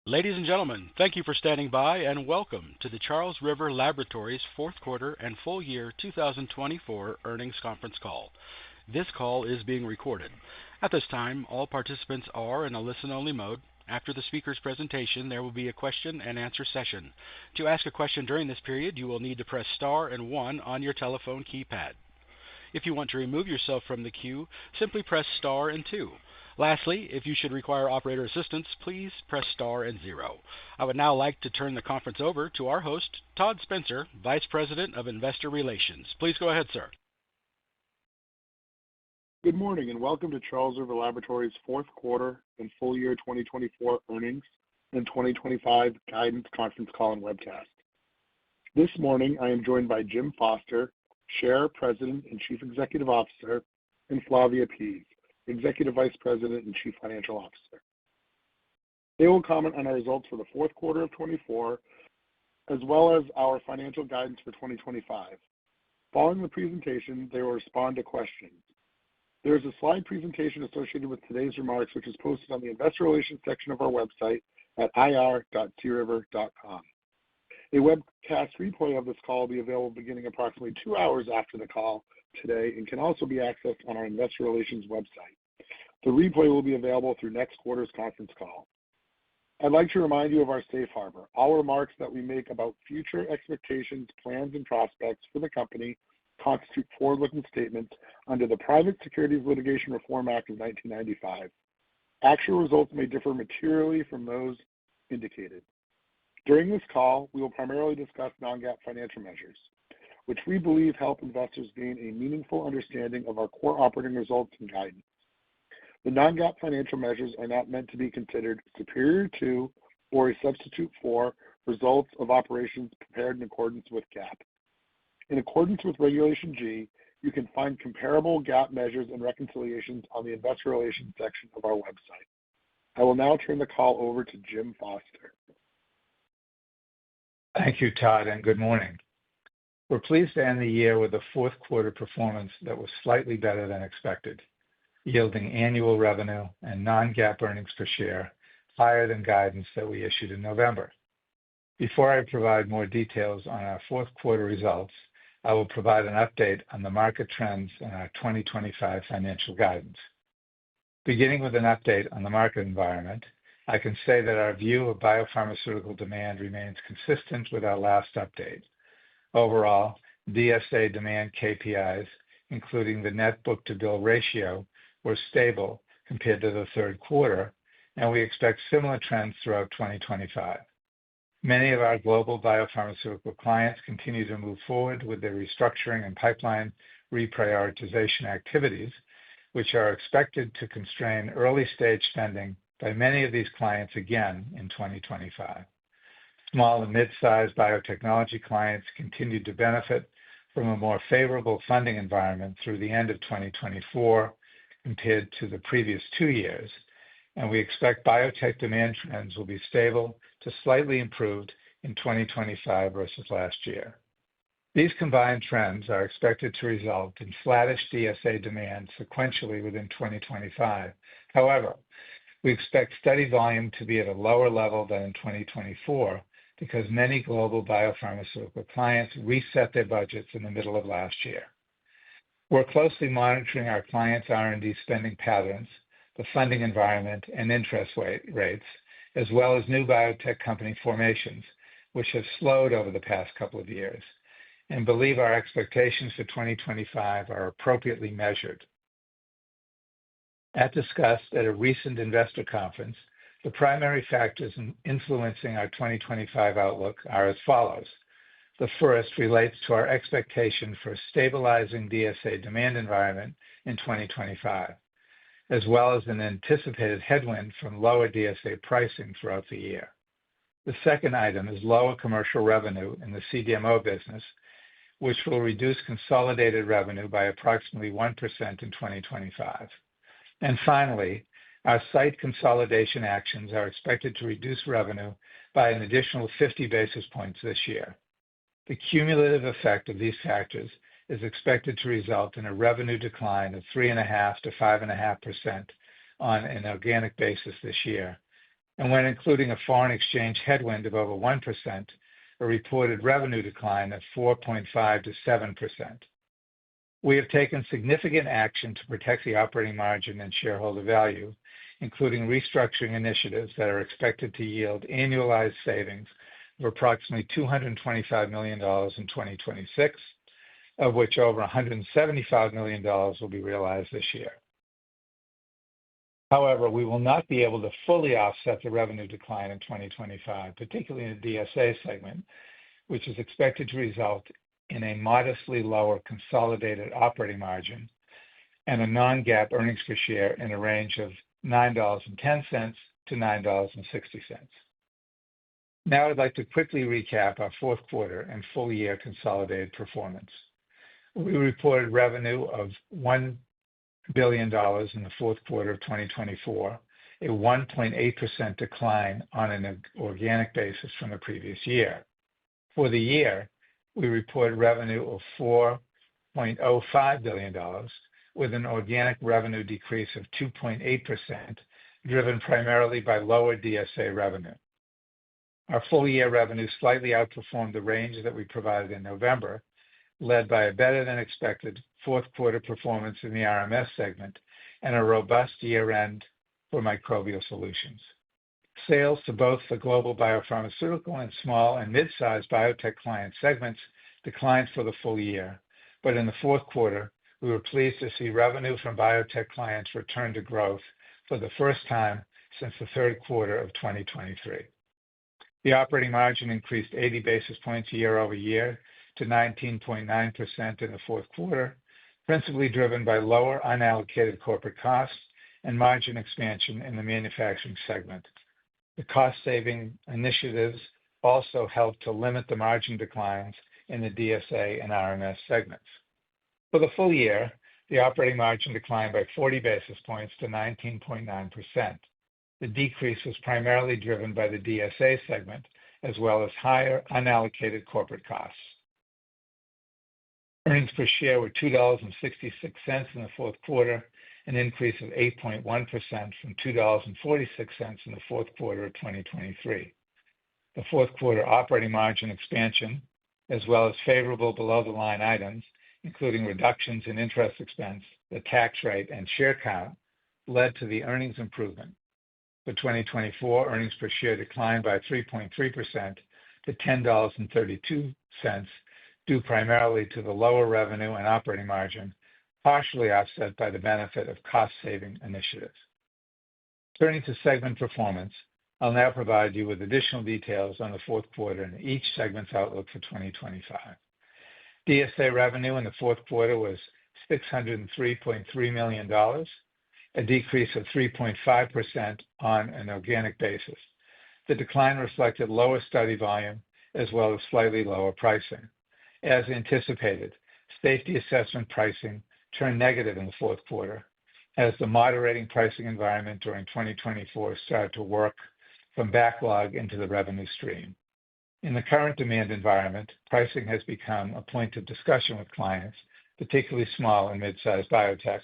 Ladies and gentlemen, thank you for standing by and welcome to the Charles River Laboratories fourth quarter and full year 2024 earnings conference call. This call is being recorded. At this time, all participants are in a listen-only mode. After the speaker's presentation, there will be a question-and-answer session. To ask a question during this period, you will need to press star and one on your telephone keypad. If you want to remove yourself from the queue, simply press star and two. Lastly, if you should require operator assistance, please press star and zero. I would now like to turn the conference over to our host, Todd Spencer, Vice President of Investor Relations. Please go ahead, sir. Good morning and welcome to Charles River Laboratories fourth quarter and full year 2024 earnings and 2025 guidance conference call and webcast. This morning, I am joined by Jim Foster, Chair, President, and Chief Executive Officer, and Flavia Pease, Executive Vice President and Chief Financial Officer. They will comment on our results for the fourth quarter of 2024, as well as our financial guidance for 2025. Following the presentation, they will respond to questions. There is a slide presentation associated with today's remarks, which is posted on the Investor Relations section of our website at ir.criver.com. A webcast replay of this call will be available beginning approximately 2 hours after the call today and can also be accessed on our Investor Relations website. The replay will be available through next quarter's conference call. I'd like to remind you of our safe harbor. All remarks that we make about future expectations, plans, and prospects for the company constitute forward-looking statements under the Private Securities Litigation Reform Act of 1995. Actual results may differ materially from those indicated. During this call, we will primarily discuss non-GAAP financial measures, which we believe help investors gain a meaningful understanding of our core operating results and guidance. The non-GAAP financial measures are not meant to be considered superior to or a substitute for results of operations prepared in accordance with GAAP. In accordance with Regulation G, you can find comparable GAAP measures and reconciliations on the Investor Relations section of our website. I will now turn the call over to Jim Foster. Thank you, Todd, and good morning. We're pleased to end the year with a fourth quarter performance that was slightly better than expected, yielding annual revenue and non-GAAP earnings per share higher than guidance that we issued in November. Before I provide more details on our fourth quarter results, I will provide an update on the market trends and our 2025 financial guidance. Beginning with an update on the market environment, I can say that our view of biopharmaceutical demand remains consistent with our last update. Overall, DSA demand KPIs, including the net book-to-bill ratio, were stable compared to the third quarter, and we expect similar trends throughout 2025. Many of our global biopharmaceutical clients continue to move forward with their restructuring and pipeline reprioritization activities, which are expected to constrain early-stage spending by many of these clients again in 2025. Small and mid-sized biotechnology clients continued to benefit from a more favorable funding environment through the end of 2024 compared to the previous 2 years, and we expect biotech demand trends will be stable to slightly improved in 2025 versus last year. These combined trends are expected to result in flattish DSA demand sequentially within 2025. However, we expect steady volume to be at a lower level than in 2024 because many global biopharmaceutical clients reset their budgets in the middle of last year. We're closely monitoring our clients' R&D spending patterns, the funding environment, and interest rates, as well as new biotech company formations, which have slowed over the past couple of years, and believe our expectations for 2025 are appropriately measured. As discussed at a recent investor conference, the primary factors influencing our 2025 outlook are as follows. The first relates to our expectation for a stabilizing DSA demand environment in 2025, as well as an anticipated headwind from lower DSA pricing throughout the year. The second item is lower commercial revenue in the CDMO business, which will reduce consolidated revenue by approximately 1% in 2025. And finally, our site consolidation actions are expected to reduce revenue by an additional 50 basis points this year. The cumulative effect of these factors is expected to result in a revenue decline of 3.5% to 5.5% on an organic basis this year, and when including a foreign exchange headwind of over 1%, a reported revenue decline of 4.5% to 7%. We have taken significant action to protect the operating margin and shareholder value, including restructuring initiatives that are expected to yield annualized savings of approximately $225 million in 2026, of which over $175 million will be realized this year. However, we will not be able to fully offset the revenue decline in 2025, particularly in the DSA segment, which is expected to result in a modestly lower consolidated operating margin and a non-GAAP earnings per share in a range of $9.10 to $9.60. Now I'd like to quickly recap our fourth quarter and full year consolidated performance. We reported revenue of $1 billion in the fourth quarter of 2024, a 1.8% decline on an organic basis from the previous year. For the year, we reported revenue of $4.05 billion, with an organic revenue decrease of 2.8%, driven primarily by lower DSA revenue. Our full year revenue slightly outperformed the range that we provided in November, led by a better-than-expected fourth quarter performance in the RMS segment and a robust year-end for microbial solutions. Sales to both the global biopharmaceutical and small and mid-sized biotech client segments declined for the full year, but in the fourth quarter, we were pleased to see revenue from biotech clients return to growth for the first time since the third quarter of 2023. The operating margin increased 80 basis points year over year to 19.9% in the fourth quarter, principally driven by lower unallocated corporate costs and margin expansion in the manufacturing segment. The cost-saving initiatives also helped to limit the margin declines in the DSA and RMS segments. For the full year, the operating margin declined by 40 basis points to 19.9%. The decrease was primarily driven by the DSA segment, as well as higher unallocated corporate costs. Earnings per share were $2.66 in the fourth quarter, an increase of 8.1% from $2.46 in the fourth quarter of 2023. The fourth quarter operating margin expansion, as well as favorable below-the-line items, including reductions in interest expense, the tax rate, and share count, led to the earnings improvement. For 2024, earnings per share declined by 3.3% to $10.32, due primarily to the lower revenue and operating margin, partially offset by the benefit of cost-saving initiatives. Turning to segment performance, I'll now provide you with additional details on the fourth quarter and each segment's outlook for 2025. DSA revenue in the fourth quarter was $603.3 million, a decrease of 3.5% on an organic basis. The decline reflected lower study volume as well as slightly lower pricing. As anticipated, safety assessment pricing turned negative in the fourth quarter as the moderating pricing environment during 2024 started to work from backlog into the revenue stream. In the current demand environment, pricing has become a point of discussion with clients, particularly small and mid-sized biotechs.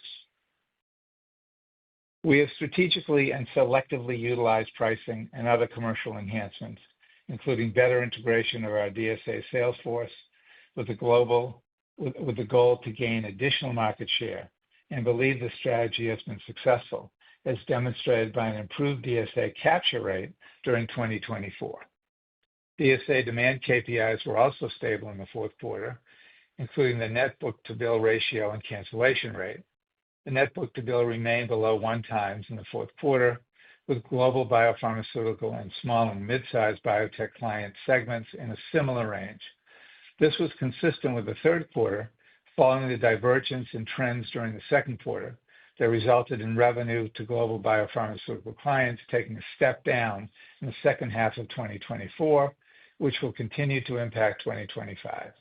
We have strategically and selectively utilized pricing and other commercial enhancements, including better integration of our DSA sales force with the goal to gain additional market share, and believe the strategy has been successful, as demonstrated by an improved DSA capture rate during 2024. DSA demand KPIs were also stable in the fourth quarter, including the net book-to-bill ratio and cancellation rate. The net book-to-bill remained below 1 times in the fourth quarter, with global biopharmaceutical and small and mid-sized biotech client segments in a similar range. This was consistent with the third quarter, following the divergence in trends during the second quarter that resulted in revenue to global biopharmaceutical clients taking a step down in the second half of 2024, which will continue to impact 2025.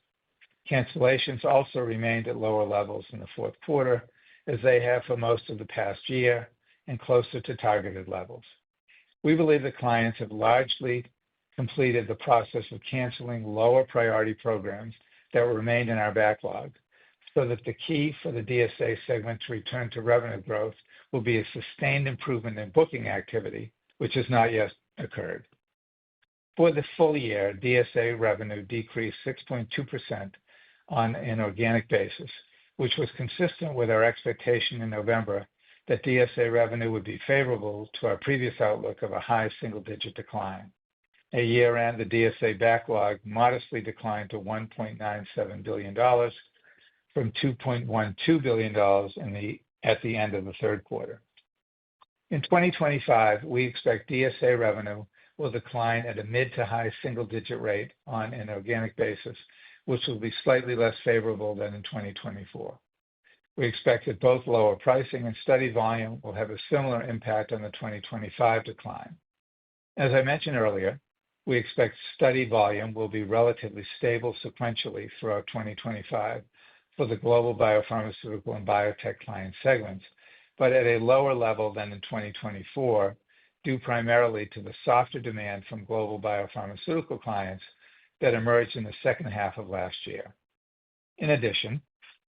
Cancellations also remained at lower levels in the fourth quarter, as they have for most of the past year, and closer to targeted levels. We believe the clients have largely completed the process of canceling lower priority programs that remained in our backlog, so that the key for the DSA segment to return to revenue growth will be a sustained improvement in booking activity which has not yet occurred. For the full year, DSA revenue decreased 6.2% on an organic basis, which was consistent with our expectation in November that DSA revenue would be favorable to our previous outlook of a high single-digit decline. At year-end, the DSA backlog modestly declined to $1.97 billion from $2.12 billion at the end of the third quarter. In 2025, we expect DSA revenue will decline at a mid to high single-digit rate on an organic basis, which will be slightly less favorable than in 2024. We expect that both lower pricing and study volume will have a similar impact on the 2025 decline. As I mentioned earlier, we expect study volume will be relatively stable sequentially throughout 2025 for the global biopharmaceutical and biotech client segments, but at a lower level than in 2024, due primarily to the softer demand from global biopharmaceutical clients that emerged in the second half of last year. In addition,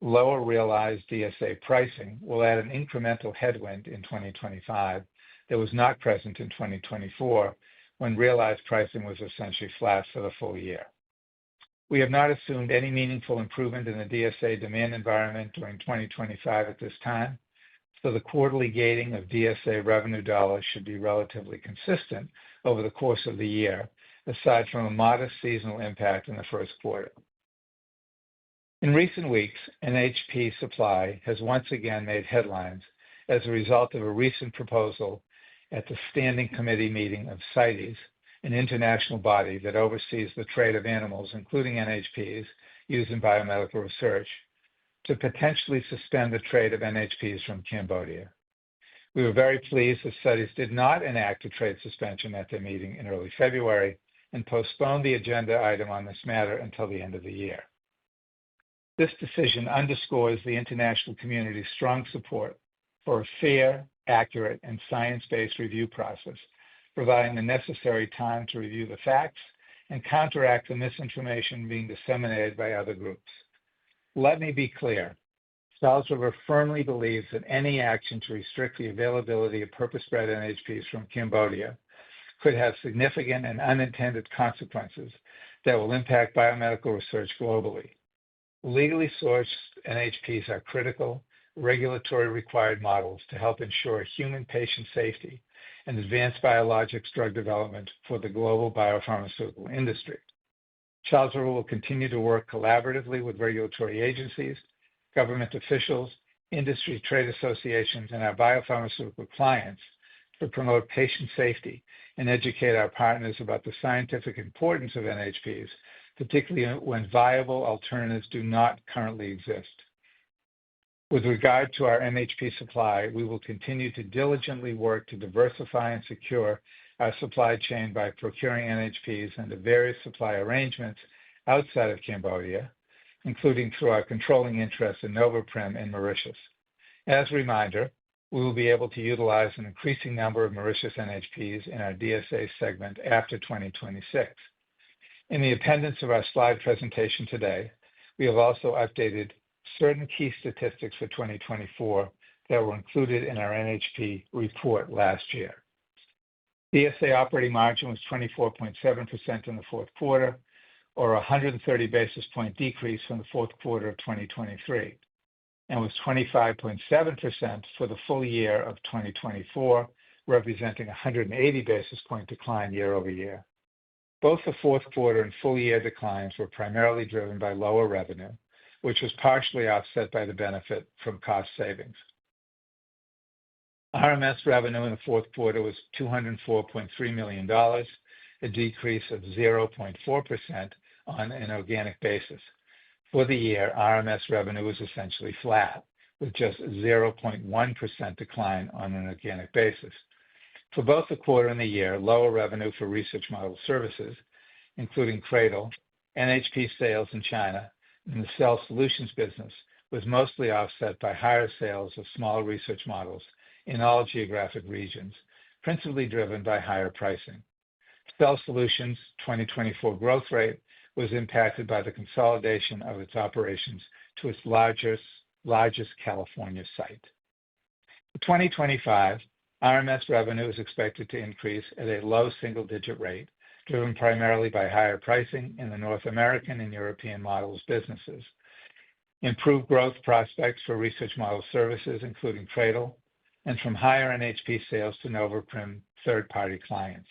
lower realized DSA pricing will add an incremental headwind in 2025 that was not present in 2024 when realized pricing was essentially flat for the full year. We have not assumed any meaningful improvement in the DSA demand environment during 2025 at this time, so the quarterly gating of DSA revenue dollars should be relatively consistent over the course of the year, aside from a modest seasonal impact in the first quarter. In recent weeks, NHP supply has once again made headlines as a result of a recent proposal at the Standing Committee meeting of CITES, an international body that oversees the trade of animals, including NHPs, used in biomedical research, to potentially suspend the trade of NHPs from Cambodia. We were very pleased that CITES did not enact a trade suspension at their meeting in early February and postponed the agenda item on this matter until the end of the year. This decision underscores the international community's strong support for a fair, accurate, and science-based review process, providing the necessary time to review the facts and counteract the misinformation being disseminated by other groups. Let me be clear. Charles River firmly believes that any action to restrict the availability of purpose-bred NHPs from Cambodia could have significant and unintended consequences that will impact biomedical research globally. Legally sourced NHPs are critical, regulatory required models to help ensure human patient safety and advance biologics drug development for the global biopharmaceutical industry. Charles River will continue to work collaboratively with regulatory agencies, government officials, industry trade associations, and our biopharmaceutical clients to promote patient safety and educate our partners about the scientific importance of NHPs, particularly when viable alternatives do not currently exist. With regard to our NHP supply, we will continue to diligently work to diversify and secure our supply chain by procuring NHPs under various supply arrangements outside of Cambodia, including through our controlling interest in Novaprim in Mauritius. As a reminder, we will be able to utilize an increasing number of Mauritius NHPs in our DSA segment after 2026. In the appendix of our slide presentation today, we have also updated certain key statistics for 2024 that were included in our NHP report last year. DSA operating margin was 24.7% in the fourth quarter, or a 130 basis point decrease from the fourth quarter of 2023, and was 25.7% for the full year of 2024, representing a 180 basis point decline year over year. Both the fourth quarter and full year declines were primarily driven by lower revenue, which was partially offset by the benefit from cost savings. RMS revenue in the fourth quarter was $204.3 million, a decrease of 0.4% on an organic basis. For the year, RMS revenue was essentially flat, with just a 0.1% decline on an organic basis. For both the quarter and the year, lower revenue for research model services, including Cradle, NHP sales in China, and the cell solutions business, was mostly offset by higher sales of small research models in all geographic regions, principally driven by higher pricing. Cell Solutions' 2024 growth rate was impacted by the consolidation of its operations to its largest California site. For 2025, RMS revenue is expected to increase at a low single-digit rate, driven primarily by higher pricing in the North American and European models businesses, improved growth prospects for research model services, including CRADL, and from higher NHP sales to Noveprim third-party clients.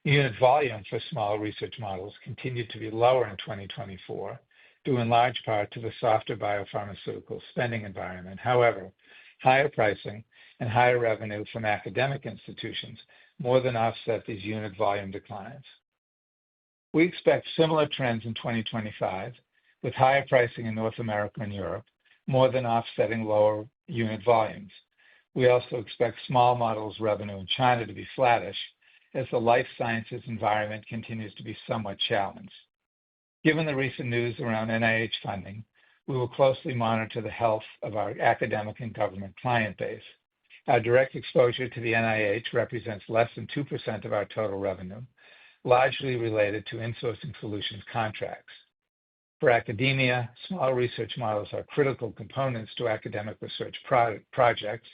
Unit volume for small research models continued to be lower in 2024, due in large part to the softer biopharmaceutical spending environment. However, higher pricing and higher revenue from academic institutions more than offset these unit volume declines. We expect similar trends in 2025, with higher pricing in North America and Europe, more than offsetting lower unit volumes. We also expect small models revenue in China to be flattish, as the life sciences environment continues to be somewhat challenged. Given the recent news around NIH funding, we will closely monitor the health of our academic and government client base. Our direct exposure to the NIH represents less than 2% of our total revenue, largely related to insourcing solutions contracts. For academia, small research models are critical components to academic research projects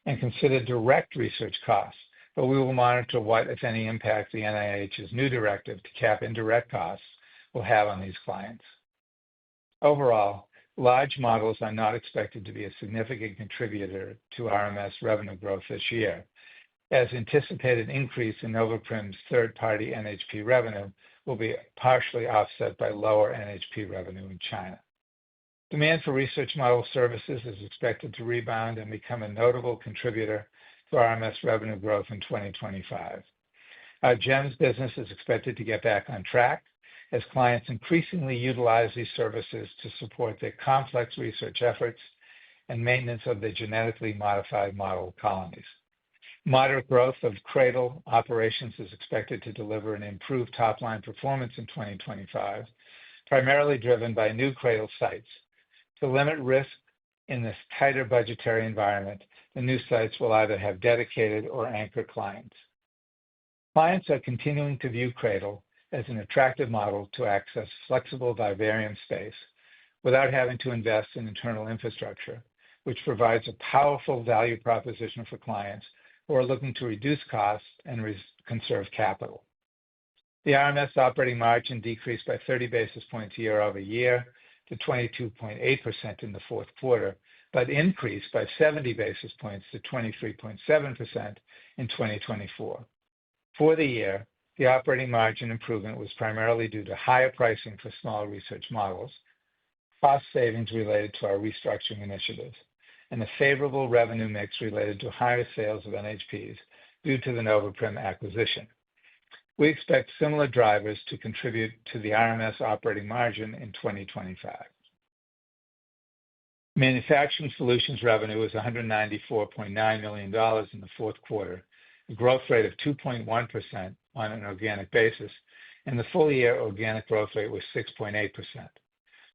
and consider direct research costs, but we will monitor what, if any, impact the NIH's new directive to cap indirect costs will have on these clients. Overall, large models are not expected to be a significant contributor to RMS revenue growth this year, as anticipated increase in Noveprim's third-party NHP revenue will be partially offset by lower NHP revenue in China. Demand for research model services is expected to rebound and become a notable contributor to RMS revenue growth in 2025. Our GEMS business is expected to get back on track as clients increasingly utilize these services to support their complex research efforts and maintenance of their genetically modified model colonies. Moderate growth of CRADL operations is expected to deliver an improved top-line performance in 2025, primarily driven by new CRADL sites. To limit risk in this tighter budgetary environment, the new sites will either have dedicated or anchor clients. Clients are continuing to view CRADL as an attractive model to access flexible vivarium space without having to invest in internal infrastructure, which provides a powerful value proposition for clients who are looking to reduce costs and conserve capital. The RMS operating margin decreased by 30 basis points year over year to 22.8% in the fourth quarter, but increased by 70 basis points to 23.7% in 2024. For the year, the operating margin improvement was primarily due to higher pricing for small research models, cost savings related to our restructuring initiatives, and a favorable revenue mix related to higher sales of NHPs due to the Noveprim acquisition. We expect similar drivers to contribute to the RMS operating margin in 2025. Manufacturing solutions revenue was $194.9 million in the fourth quarter, a growth rate of 2.1% on an organic basis, and the full-year organic growth rate was 6.8%.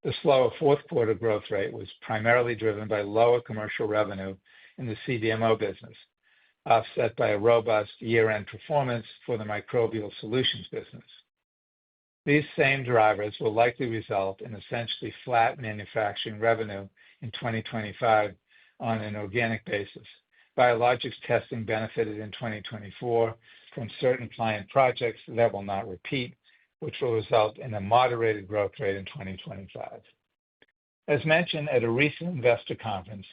The slower fourth quarter growth rate was primarily driven by lower commercial revenue in the CDMO business, offset by a robust year-end performance for the microbial solutions business. These same drivers will likely result in essentially flat manufacturing revenue in 2025 on an organic basis. Biologics testing benefited in 2024 from certain client projects that will not repeat, which will result in a moderated growth rate in 2025. As mentioned at a recent investor conference,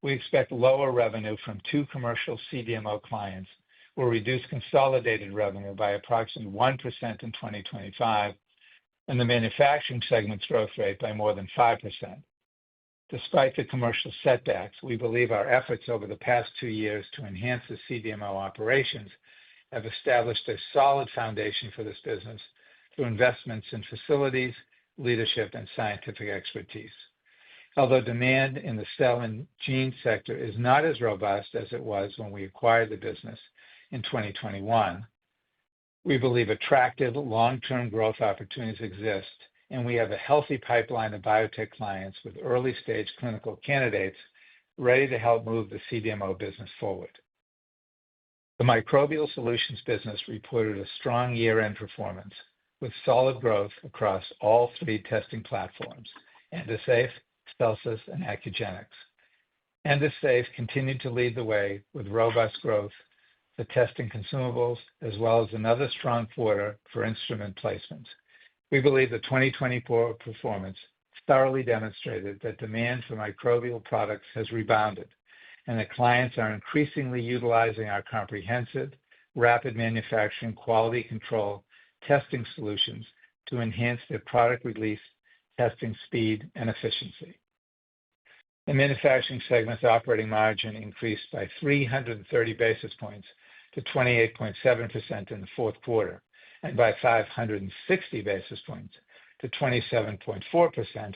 we expect lower revenue from two commercial CDMO clients will reduce consolidated revenue by approximately 1% in 2025, and the manufacturing segment's growth rate by more than 5%. Despite the commercial setbacks, we believe our efforts over the past 2 years to enhance the CDMO operations have established a solid foundation for this business through investments in facilities, leadership, and scientific expertise. Although demand in the cell and gene sector is not as robust as it was when we acquired the business in 2021, we believe attractive long-term growth opportunities exist, and we have a healthy pipeline of biotech clients with early-stage clinical candidates ready to help move the CDMO business forward. The microbial solutions business reported a strong year-end performance with solid growth across all 3 testing platforms: Endosafe, Celsis, and Accugenix. Endosafe continued to lead the way with robust growth the testing consumables, as well as another strong quarter for instrument placements. We believe the 2024 performance thoroughly demonstrated that demand for microbial products has rebounded, and that clients are increasingly utilizing our comprehensive, rapid manufacturing quality control testing solutions to enhance their product release, testing speed, and efficiency. The manufacturing segment's operating margin increased by 330 basis points to 28.7% in the fourth quarter, and by 560 basis points to 27.4%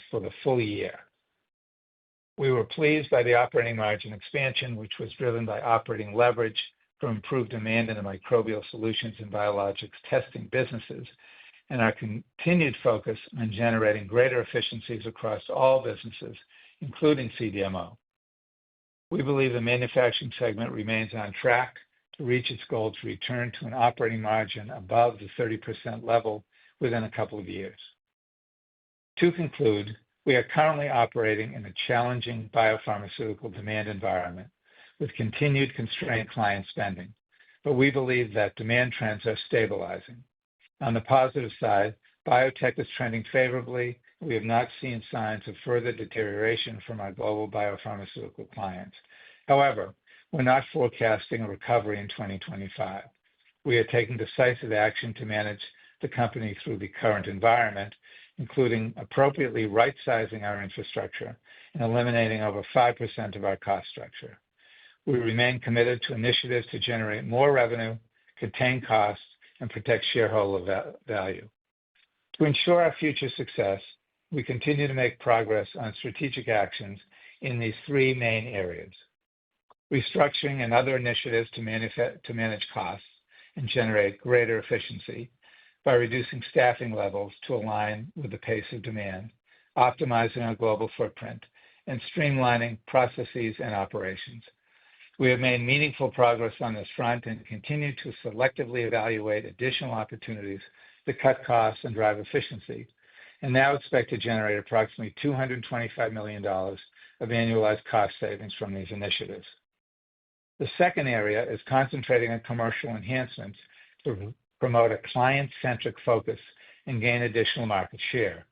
for the full year. We were pleased by the operating margin expansion, which was driven by operating leverage from improved demand in the microbial solutions and biologics testing businesses, and our continued focus on generating greater efficiencies across all businesses, including CDMO. We believe the manufacturing segment remains on track to reach its goal to return to an operating margin above the 30% level within a couple of years. To conclude, we are currently operating in a challenging biopharmaceutical demand environment with continued constrained client spending, but we believe that demand trends are stabilizing. On the positive side, biotech is trending favorably. We have not seen signs of further deterioration from our global biopharmaceutical clients. However, we're not forecasting a recovery in 2025. We are taking decisive action to manage the company through the current environment, including appropriately right-sizing our infrastructure and eliminating over 5% of our cost structure. We remain committed to initiatives to generate more revenue, contain costs, and protect shareholder value. To ensure our future success, we continue to make progress on strategic actions in these three main areas: restructuring and other initiatives to manage costs and generate greater efficiency by reducing staffing levels to align with the pace of demand, optimizing our global footprint, and streamlining processes and operations. We have made meaningful progress on this front and continue to selectively evaluate additional opportunities to cut costs and drive efficiency, and now expect to generate approximately $225 million of annualized cost savings from these initiatives. The second area is concentrating on commercial enhancements to promote a client-centric focus and gain additional market share.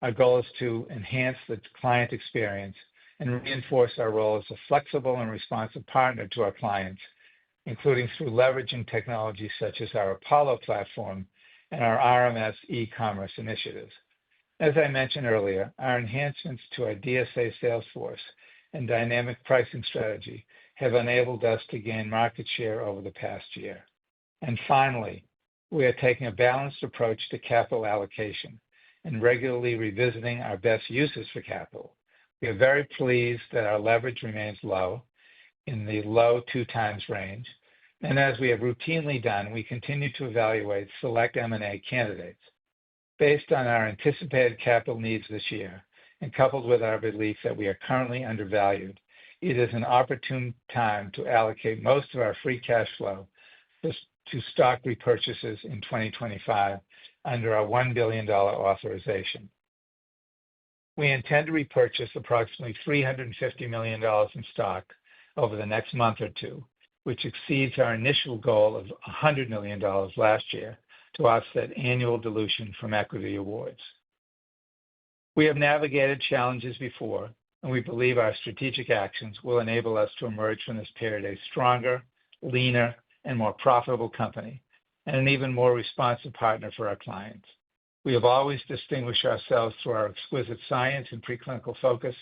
Our goal is to enhance the client experience and reinforce our role as a flexible and responsive partner to our clients, including through leveraging technologies such as our Apollo platform and our RMS e-commerce initiatives. As I mentioned earlier, our enhancements to our DSA sales force and dynamic pricing strategy have enabled us to gain market share over the past year. And finally, we are taking a balanced approach to capital allocation and regularly revisiting our best uses for capital. We are very pleased that our leverage remains low, in the low 2x range, and as we have routinely done, we continue to evaluate select M&A candidates. Based on our anticipated capital needs this year, and coupled with our belief that we are currently undervalued, it is an opportune time to allocate most of our free cash flow to stock repurchases in 2025 under our $1 billion authorization. We intend to repurchase approximately $350 million in stock over the next month or two, which exceeds our initial goal of $100 million last year to offset annual dilution from equity awards. We have navigated challenges before, and we believe our strategic actions will enable us to emerge from this period a stronger, leaner, and more profitable company, and an even more responsive partner for our clients. We have always distinguished ourselves through our exquisite science and preclinical focus,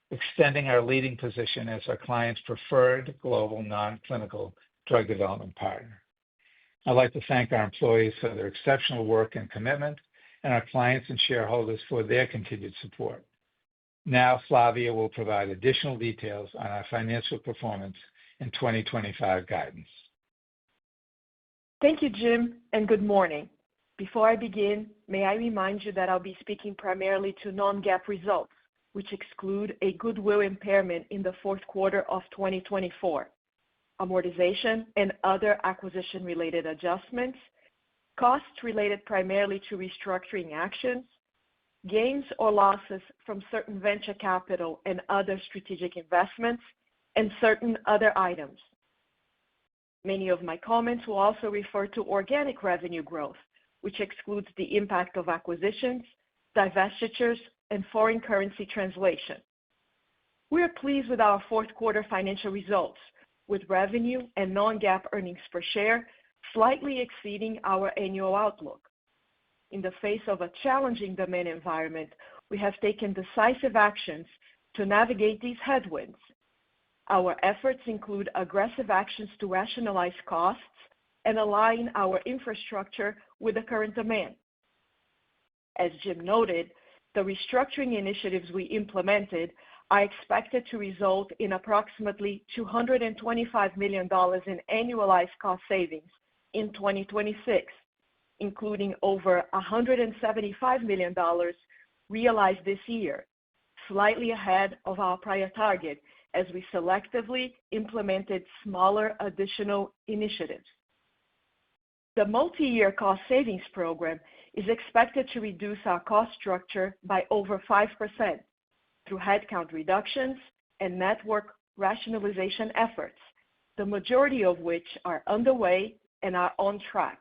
extending our leading position as our clients' preferred global non-clinical drug development partner. I'd like to thank our employees for their exceptional work and commitment, and our clients and shareholders for their continued support. Now, Flavia will provide additional details on our financial performance and 2025 guidance. Thank you, Jim, and good morning. Before I begin, may I remind you that I'll be speaking primarily to non-GAAP results, which exclude a goodwill impairment in the fourth quarter of 2024, amortization and other acquisition-related adjustments, costs related primarily to restructuring actions, gains or losses from certain venture capital and other strategic investments, and certain other items. Many of my comments will also refer to organic revenue growth, which excludes the impact of acquisitions, divestitures, and foreign currency translation. We are pleased with our fourth quarter financial results, with revenue and non-GAAP earnings per share slightly exceeding our annual outlook. In the face of a challenging demand environment, we have taken decisive actions to navigate these headwinds. Our efforts include aggressive actions to rationalize costs and align our infrastructure with the current demand. As Jim noted, the restructuring initiatives we implemented are expected to result in approximately $225 million in annualized cost savings in 2026, including over $175 million realized this year, slightly ahead of our prior target as we selectively implemented smaller additional initiatives. The multi-year cost savings program is expected to reduce our cost structure by over 5% through headcount reductions and network rationalization efforts, the majority of which are underway and are on track.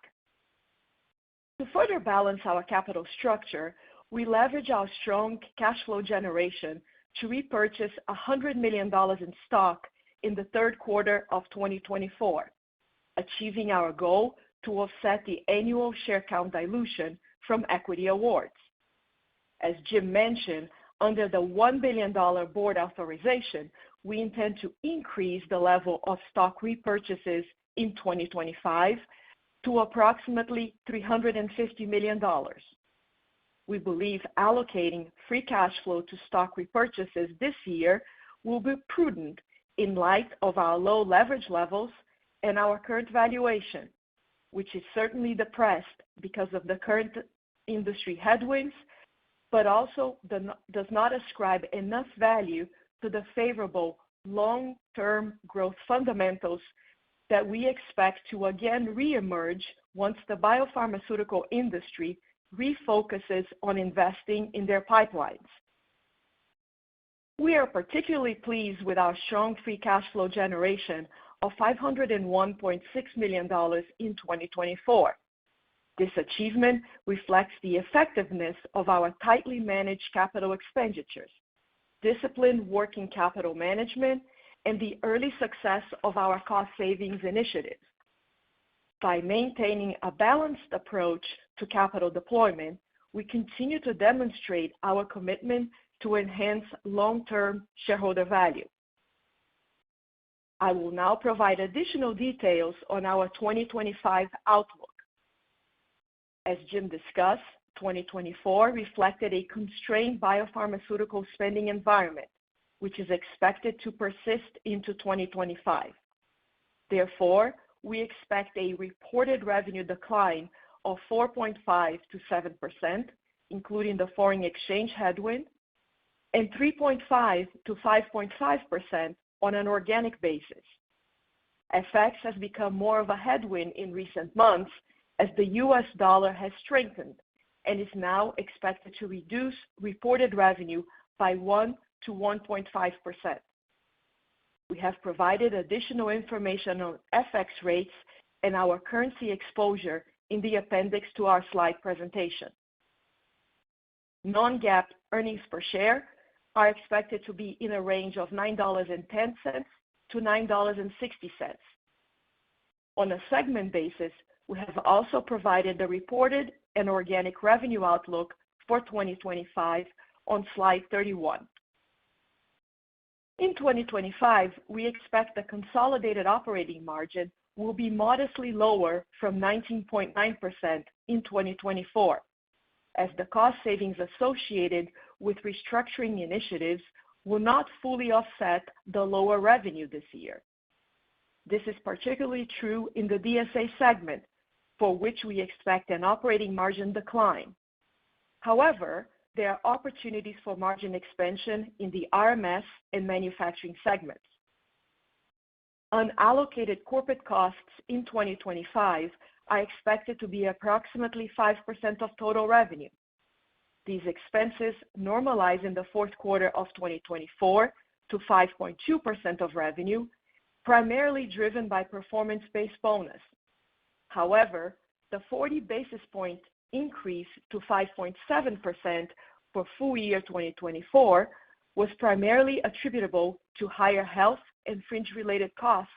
To further balance our capital structure, we leverage our strong cash flow generation to repurchase $100 million in stock in the third quarter of 2024, achieving our goal to offset the annual share count dilution from equity awards. As Jim mentioned, under the $1 billion board authorization, we intend to increase the level of stock repurchases in 2025 to approximately $350 million. We believe allocating free cash flow to stock repurchases this year will be prudent in light of our low leverage levels and our current valuation, which is certainly depressed because of the current industry headwinds, but also does not ascribe enough value to the favorable long-term growth fundamentals that we expect to again reemerge once the biopharmaceutical industry refocuses on investing in their pipelines. We are particularly pleased with our strong free cash flow generation of $501.6 million in 2024. This achievement reflects the effectiveness of our tightly managed capital expenditures, disciplined working capital management, and the early success of our cost savings initiatives. By maintaining a balanced approach to capital deployment, we continue to demonstrate our commitment to enhance long-term shareholder value. I will now provide additional details on our 2025 outlook. As Jim discussed, 2024 reflected a constrained biopharmaceutical spending environment, which is expected to persist into 2025. Therefore, we expect a reported revenue decline of 4.5% to 7%, including the foreign exchange headwind, and 3.5% to 5.5% on an organic basis. FX has become more of a headwind in recent months as the U.S. dollar has strengthened and is now expected to reduce reported revenue by 1% to 1.5%. We have provided additional information on FX rates and our currency exposure in the appendix to our slide presentation. Non-GAAP earnings per share are expected to be in a range of $9.10 to $9.60. On a segment basis, we have also provided the reported and organic revenue outlook for 2025 on slide 31. In 2025, we expect the consolidated operating margin will be modestly lower from 19.9% in 2024, as the cost savings associated with restructuring initiatives will not fully offset the lower revenue this year. This is particularly true in the DSA segment, for which we expect an operating margin decline. However, there are opportunities for margin expansion in the RMS and manufacturing segments. Unallocated corporate costs in 2025 are expected to be approximately 5% of total revenue. These expenses normalize in the fourth quarter of 2024 to 5.2% of revenue primarily driven by performance-based bonus. However, the 40 basis point increase to 5.7% for full year 2024 was primarily attributable to higher health and fringe-related costs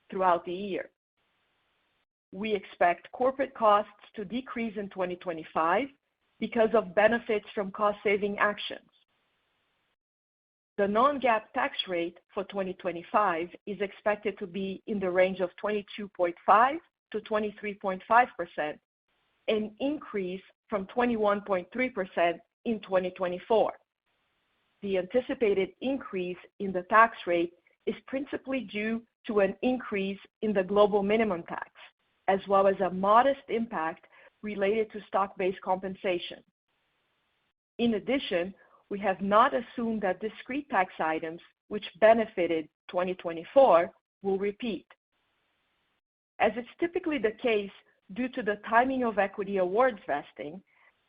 throughout the year. We expect corporate costs to decrease in 2025 because of benefits from cost-saving actions. The non-GAAP tax rate for 2025 is expected to be in the range of 22.5% to 23.5%, an increase from 21.3% in 2024. The anticipated increase in the tax rate is principally due to an increase in the global minimum tax, as well as a modest impact related to stock-based compensation. In addition, we have not assumed that discrete tax items, which benefited 2024, will repeat. As is typically the case due to the timing of equity awards vesting,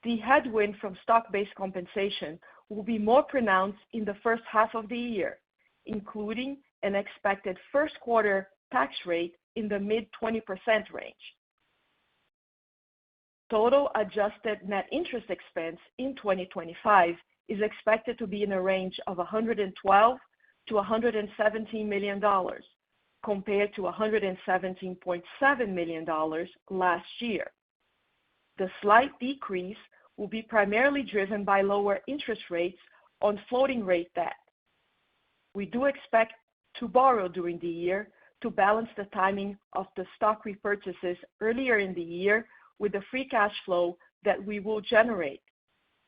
the headwind from stock-based compensation will be more pronounced in the first half of the year, including an expected first quarter tax rate in the mid-20% range. Total adjusted net interest expense in 2025 is expected to be in a range of $112 to $117 million, compared to $117.7 million last year. The slight decrease will be primarily driven by lower interest rates on floating rate debt. We do expect to borrow during the year to balance the timing of the stock repurchases earlier in the year with the free cash flow that we will generate,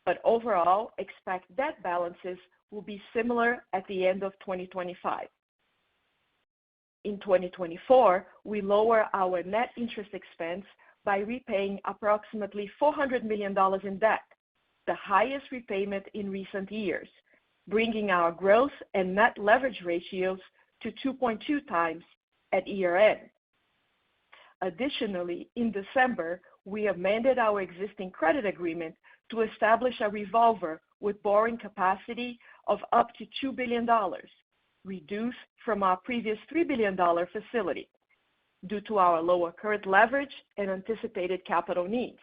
but overall expect debt balances will be similar at the end of 2025. In 2024, we lower our net interest expense by repaying approximately $400 million in debt, the highest repayment in recent years, bringing our gross and net leverage ratios to 2.2 times at year-end. Additionally, in December, we amended our existing credit agreement to establish a revolver with borrowing capacity of up to $2 billion, reduced from our previous $3 billion facility, due to our lower current leverage and anticipated capital needs.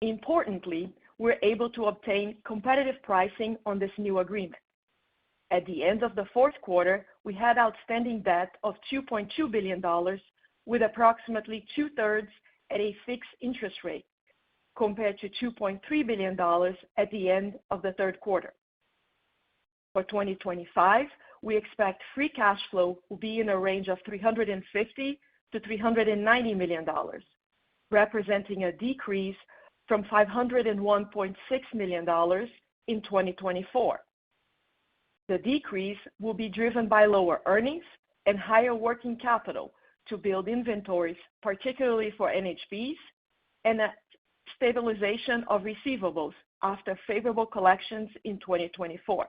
Importantly, we're able to obtain competitive pricing on this new agreement. At the end of the fourth quarter, we had outstanding debt of $2.2 billion, with approximately two-thirds at a fixed interest rate, compared to $2.3 billion at the end of the third quarter. For 2025, we expect free cash flow will be in a range of $350 to $390 million, representing a decrease from $501.6 million in 2024. The decrease will be driven by lower earnings and higher working capital to build inventories, particularly for NHPs, and a stabilization of receivables after favorable collections in 2024.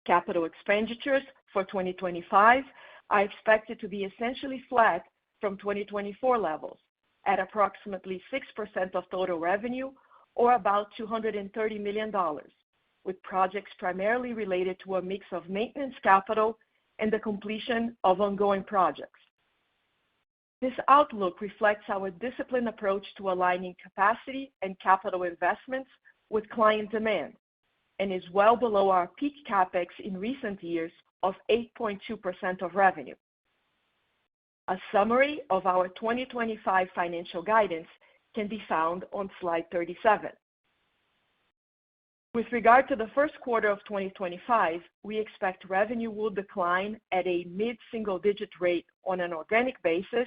Capital expenditures for 2025 are expected to be essentially flat from 2024 levels, at approximately 6% of total revenue, or about $230 million, with projects primarily related to a mix of maintenance capital and the completion of ongoing projects. This outlook reflects our disciplined approach to aligning capacity and capital investments with client demand, and is well below our peak CapEx in recent years of 8.2% of revenue. A summary of our 2025 financial guidance can be found on slide 37. With regard to the first quarter of 2025, we expect revenue will decline at a mid-single-digit rate on an organic basis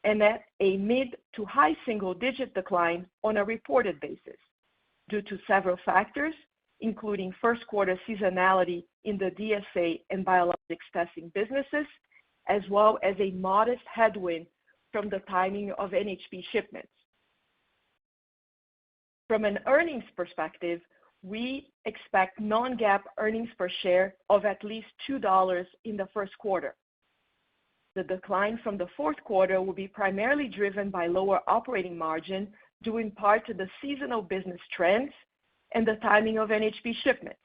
and at a mid to high single-digit decline on a reported basis, due to several factors, including first quarter seasonality in the DSA and biologics testing businesses, as well as a modest headwind from the timing of NHP shipments. From an earnings perspective, we expect non-GAAP earnings per share of at least $2 in the first quarter. The decline from the fourth quarter will be primarily driven by lower operating margin, due in part to the seasonal business trends and the timing of NHP shipments.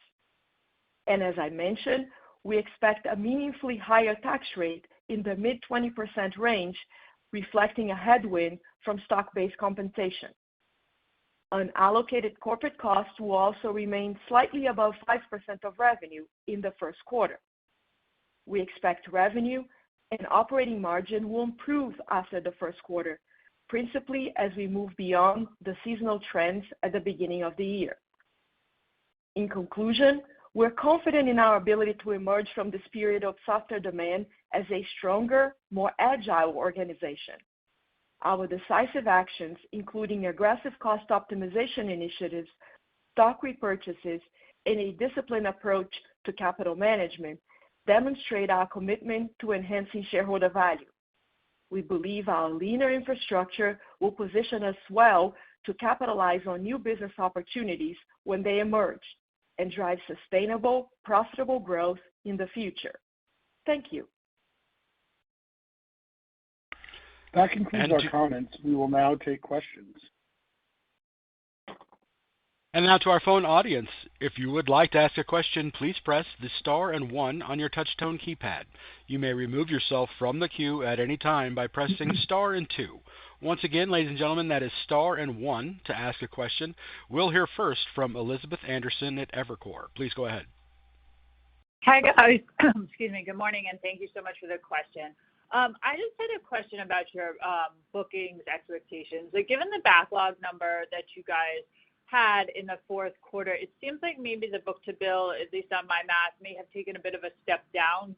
And as I mentioned, we expect a meaningfully higher tax rate in the mid-20% range, reflecting a headwind from stock-based compensation. Unallocated corporate costs will also remain slightly above 5% of revenue in the first quarter. We expect revenue and operating margin will improve after the first quarter, principally as we move beyond the seasonal trends at the beginning of the year. In conclusion, we're confident in our ability to emerge from this period of softer demand as a stronger, more agile organization. Our decisive actions, including aggressive cost optimization initiatives, stock repurchases, and a disciplined approach to capital management, demonstrate our commitment to enhancing shareholder value. We believe our leaner infrastructure will position us well to capitalize on new business opportunities when they emerge and drive sustainable, profitable growth in the future. Thank you. That concludes our comments. We will now take questions. And now to our phone audience. If you would like to ask a question, please press the star and 1 on your touch-tone keypad. You may remove yourself from the queue at any time by pressing star and 2. Once again, ladies and gentlemen, that is star and 1 to ask a question. We'll hear first from Elizabeth Anderson at Evercore. Please go ahead. Hi, guys. Excuse me. Good morning, and thank you so much for the question. I just had a question about your bookings expectations. Given the backlog number that you guys had in the fourth quarter, it seems like maybe the book-to-bill, at least on my math, may have taken a bit of a step down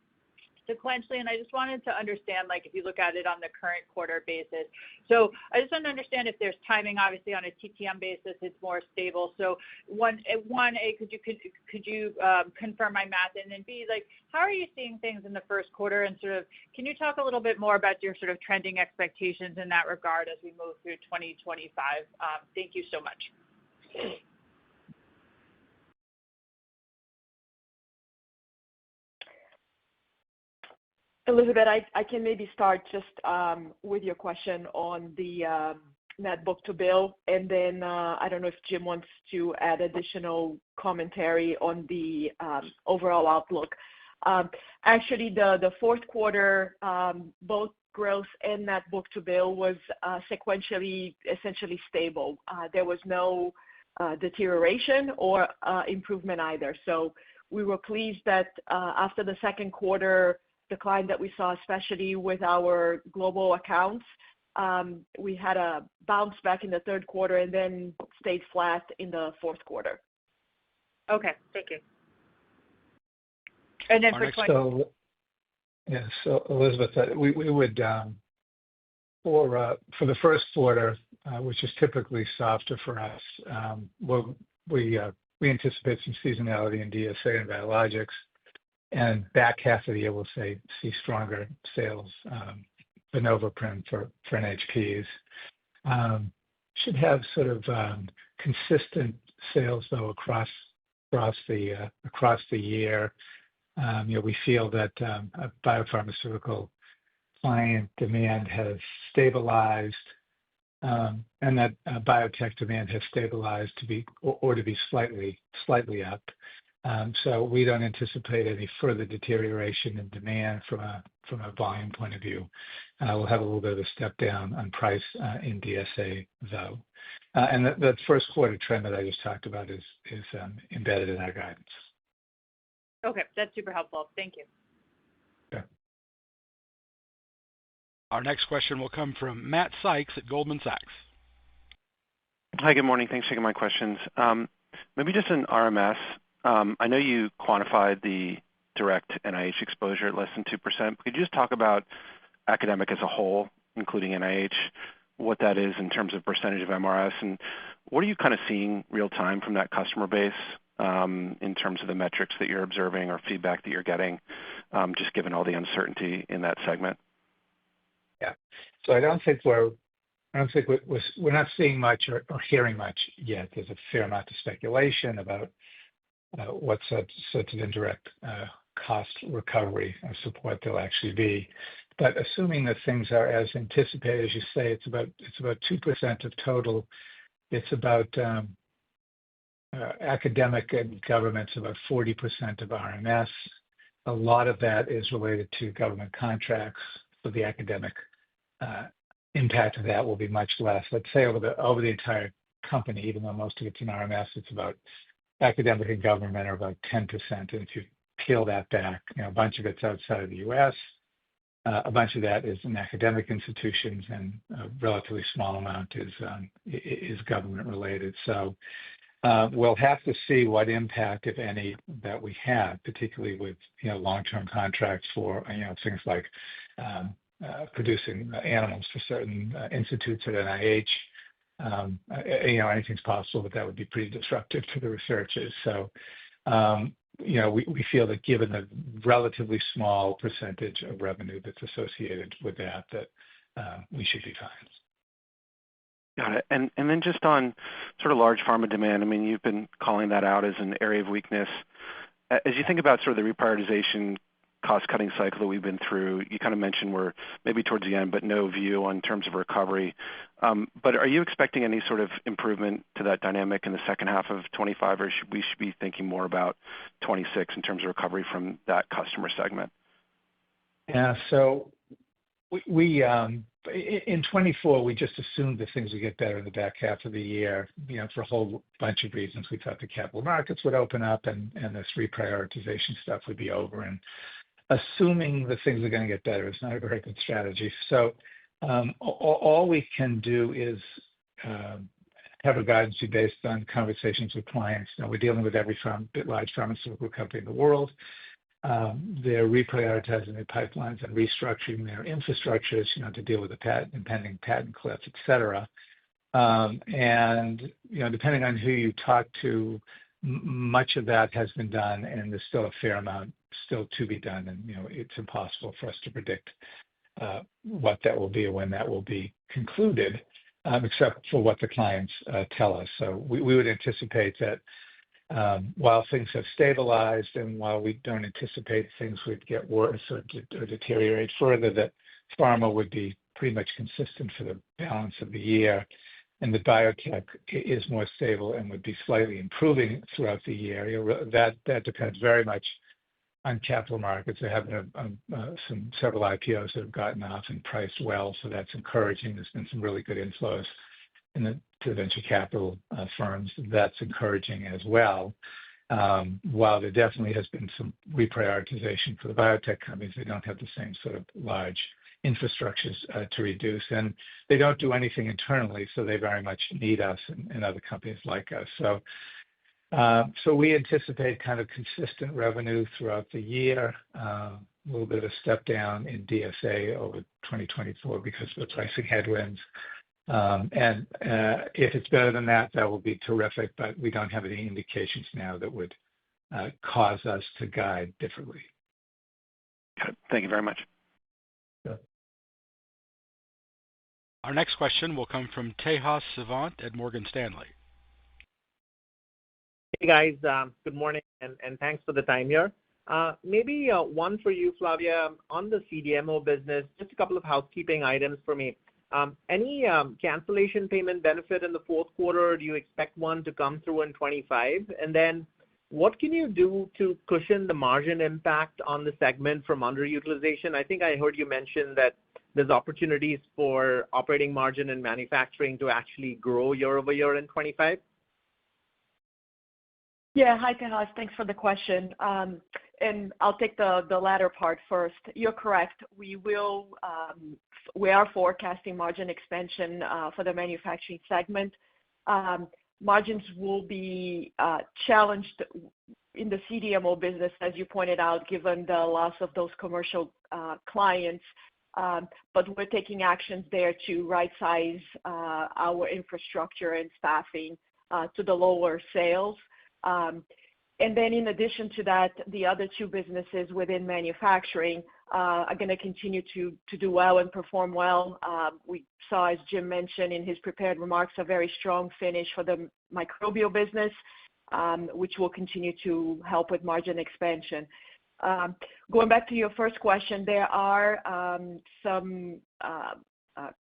sequentially, and I just wanted to understand, if you look at it on the current quarter basis. So I just want to understand if there's timing. Obviously, on a TTM basis, it's more stable. So one, A, could you confirm my math? And then B, how are you seeing things in the first quarter? And sort of, can you talk a little bit more about your sort of trending expectations in that regard as we move through 2025? Thank you so much. Elizabeth, I can maybe start just with your question on the net book-to-bill, and then I don't know if Jim wants to add additional commentary on the overall outlook. Actually, the fourth quarter, both gross and net book-to-bill was sequentially essentially stable. There was no deterioration or improvement either. So we were pleased that after the second quarter decline that we saw, especially with our global accounts, we had a bounce back in the third quarter and then stayed flat in the fourth quarter. Okay, thank you. And then so Elizabeth, we would for the first quarter, which is typically softer for us, we anticipate some seasonality in DSA and biologics. And back half of the year, we'll see stronger sales for NovaPrim for NHPs. Should have sort of consistent sales, though, across the year. We feel that biopharmaceutical client demand has stabilized, and that biotech demand has stabilized to be slightly up. So we don't anticipate any further deterioration in demand from a volume point of view. We'll have a little bit of a step down on price in DSA, though. And the first quarter trend that I just talked about is embedded in our guidance. Okay, that's super helpful. Thank you. Okay. Our next question will come from Matt Sykes at Goldman Sachs. Hi, good morning. Thanks for taking my questions. Maybe just in RMS. I know you quantified the direct NIH exposure at less than 2%. But could you just talk about academic as a whole, including NIH, what that is in terms of percentage of MRS, and what are you kind of seeing real time from that customer base in terms of the metrics that you're observing or feedback that you're getting, just given all the uncertainty in that segment? Yeah. So I don't think we're not seeing much or hearing much yet. There's a fair amount of speculation about what such an indirect cost recovery or support there'll actually be. But assuming that things are as anticipated, as you say, it's about 2% of total. It's about academic and government's about 40% of RMS. a lot of that is related to government contracts, so the academic impact of that will be much less. Let's say over the entire company, even though most of it's in RMS, it's about academic and government are about 10%. And if you peel that back, a bunch of it's outside of the U.S., a bunch of that is in academic institutions, and a relatively small amount is government related. So we'll have to see what impact, if any, that we have, particularly with long-term contracts for things like producing animals for certain institutes at NIH. Anything's possible, but that would be pretty disruptive to the researchers. So we feel that given the relatively small percentage of revenue that's associated with that we should be fine. Got it. And then just on sort of large pharma demand, I mean, you've been calling that out as an area of weakness. As you think about sort of the reprioritization cost-cutting cycle that we've been through, you kind of mentioned we're maybe towards the end, but no view on terms of recovery. But are you expecting any sort of improvement to that dynamic in the second half of 25, or should we be thinking more about 26 in terms of recovery from that customer segment? Yeah, so we in 24, we just assumed that things would get better in the back half of the year, for a whole bunch of reasons. We thought the capital markets would open up and this reprioritization stuff would be over. And assuming that things are going to get better is not a very good strategy. So all we can do is have a guidance be based on conversations with clients. We're dealing with every large pharmaceutical company in the world. They're reprioritizing their pipelines and restructuring their infrastructures, to deal with the impending patent cliff, et cetera. And depending on who you talk to, much of that has been done, and there's still a fair amount still to be done. And it's impossible for us to predict what that will be or when that will be concluded, except for what the clients tell us. So we would anticipate that while things have stabilized and while we don't anticipate things would get worse or deteriorate further, that pharma would be pretty much consistent for the balance of the year, and the biotech is more stable and would be slightly improving throughout the year. That depends very much on capital markets. There have been several IPOs that have gotten off and priced well, so that's encouraging. There's been some really good inflows to venture capital firms. That's encouraging as well. While there definitely has been some reprioritization for the biotech companies, they don't have the same sort of large infrastructures to reduce, and they don't do anything internally, so they very much need us and other companies like us. So we anticipate kind of consistent revenue throughout the year, a little bit of a step down in DSA over 2024 because of the pricing headwinds. And if it's better than that, that will be terrific, but we don't have any indications now that would cause us to guide differently. Got it. Thank you very much. Sure. Our next question will come from Tejas Savant at Morgan Stanley. Hey, guys. Good morning, and thanks for the time here. Maybe one for you, Flavia, on the CDMO business, just a couple of housekeeping items for me. Any cancellation payment benefit in the fourth quarter? Do you expect one to come through in 25? And then what can you do to cushion the margin impact on the segment from underutilization? I think I heard you mention that there's opportunities for operating margin and manufacturing to actually grow year over year in 25. Yeah, hi, Tejas. Thanks for the question. And I'll take the latter part first. You're correct. We are forecasting margin expansion for the manufacturing segment. Margins will be challenged in the CDMO business, as you pointed out, given the loss of those commercial clients. But we're taking actions there to right-size our infrastructure and staffing to the lower sales. And then in addition to that, the other two businesses within manufacturing are going to continue to do well and perform well. We saw, as Jim mentioned in his prepared remarks, a very strong finish for the microbial business, which will continue to help with margin expansion. Going back to your first question, there are some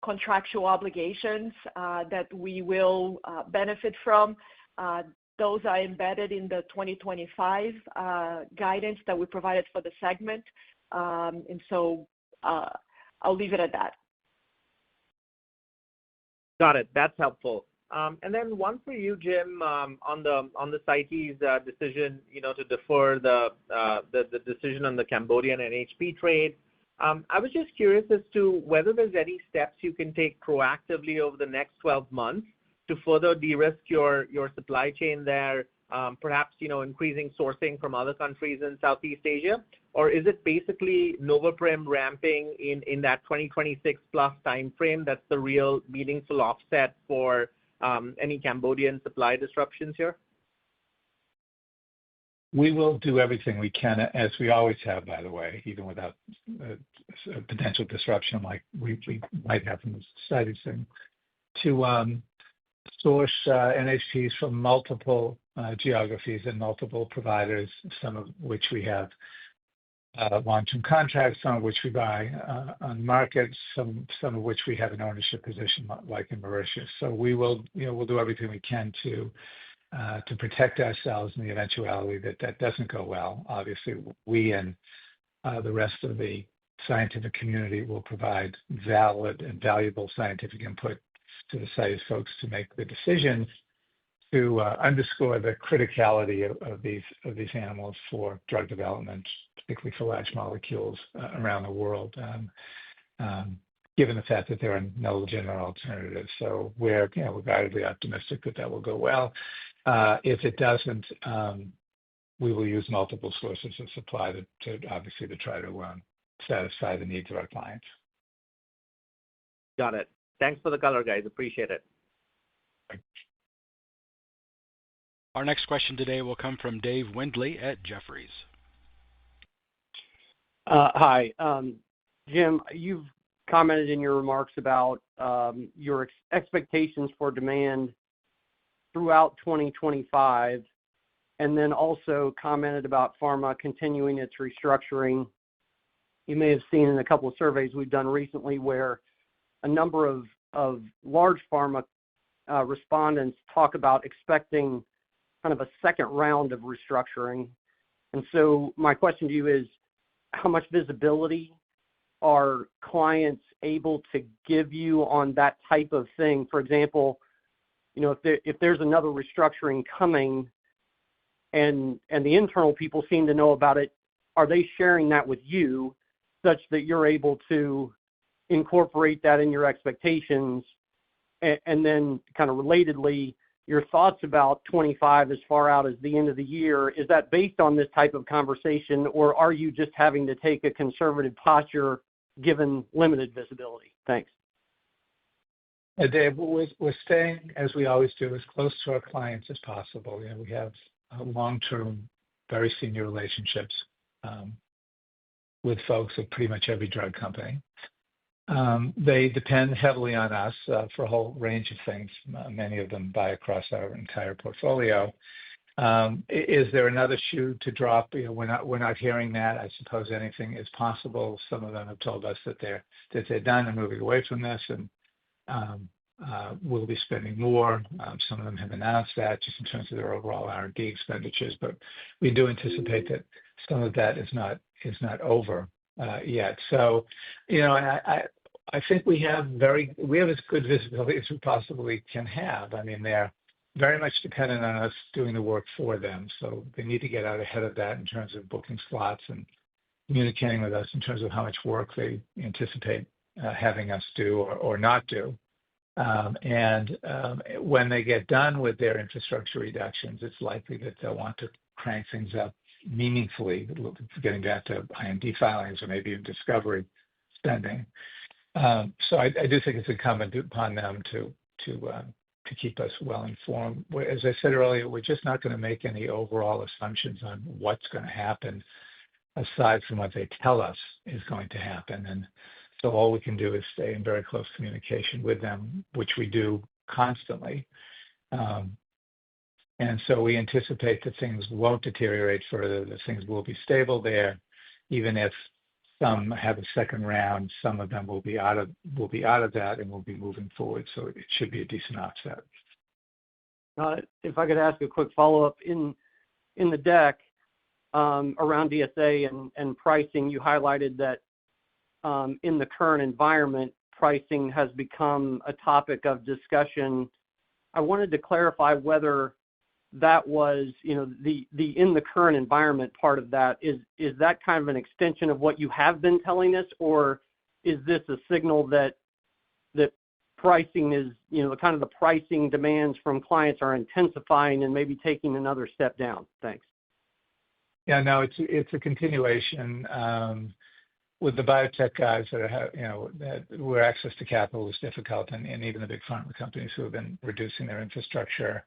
contractual obligations that we will benefit from. those are embedded in the 2025 guidance that we provided for the segment. And so I'll leave it at that. Got it. That's helpful. And then one for you, Jim, on the CITES decision, to defer the decision on the Cambodian NHP trade. I was just curious as to whether there's any steps you can take proactively over the next 12 months to further de-risk your supply chain there, perhaps increasing sourcing from other countries in Southeast Asia, or is it basically Novaprim ramping in that 2026 plus timeframe that's the real meaningful offset for any Cambodian supply disruptions here? We will do everything we can, as we always have, by the way, even without a potential disruption like we might have from the CITES thing, to source NHPs from multiple geographies and multiple providers, some of which we have long-term contracts, some of which we buy on market, some of which we have an ownership position, like in Mauritius. So we'll do everything we can to protect ourselves in the eventuality that doesn't go well. Obviously, we and the rest of the scientific community will provide valid and valuable scientific input to the CITES folks to make the decision to underscore the criticality of these animals for drug development, particularly for large molecules around the world, given the fact that there are no legitimate alternatives. So we're guardedly optimistic that will go well. If it doesn't, we will use multiple sources of supply to obviously try to satisfy the needs of our clients. Got it. Thanks for the color, guys. Appreciate it. Our next question today will come from Dave Windley at Jefferies. Hi. Jim, you've commented in your remarks about your expectations for demand throughout 2025, and then also commented about pharma continuing its restructuring. You may have seen in a couple of surveys we've done recently where a number of large pharma respondents talk about expecting kind of a second round of restructuring. And so my question to you is, how much visibility are clients able to give you on that type of thing? For example, if there's another restructuring coming and the internal people seem to know about it, are they sharing that with you such that you're able to incorporate that in your expectations? And then kind of relatedly, your thoughts about 25 as far out as the end of the year, is that based on this type of conversation, or are you just having to take a conservative posture given limited visibility? Thanks. Dave, we're staying, as we always do, as close to our clients as possible. We have long-term, very senior relationships with folks at pretty much every drug company. They depend heavily on us for a whole range of things. Many of them buy across our entire portfolio. Is there another shoe to drop? We're not hearing that. I suppose anything is possible. Some of them have told us that they're done and moving away from this, and will be spending more. Some of them have announced that just in terms of their overall R&D expenditures, but we do anticipate that some of that is not over yet. So, I think we have as good visibility as we possibly can have. I mean, they're very much dependent on us doing the work for them. So they need to get out ahead of that in terms of booking slots and communicating with us in terms of how much work they anticipate having us do or not do. And when they get done with their infrastructure reductions, it's likely that they'll want to crank things up meaningfully, getting back to IND filings or maybe even discovery spending. So I do think it's incumbent upon them to keep us well informed. As I said earlier, we're just not going to make any overall assumptions on what's going to happen aside from what they tell us is going to happen. And so all we can do is stay in very close communication with them, which we do constantly. And so we anticipate that things won't deteriorate further, that things will be stable there, even if some have a second round. Some of them will be out of that and will be moving forward. So it should be a decent offset. If I could ask a quick follow-up. In the deck around DSA and pricing, you highlighted that in the current environment, pricing has become a topic of discussion. I wanted to clarify whether that was, the in the current environment part of that, is that kind of an extension of what you have been telling us, or is this a signal that pricing is, kind of the pricing demands from clients are intensifying and maybe taking another step down? Thanks. Yeah, no, it's a continuation with the biotech guys that where access to capital is difficult, and even the big pharma companies who have been reducing their infrastructure.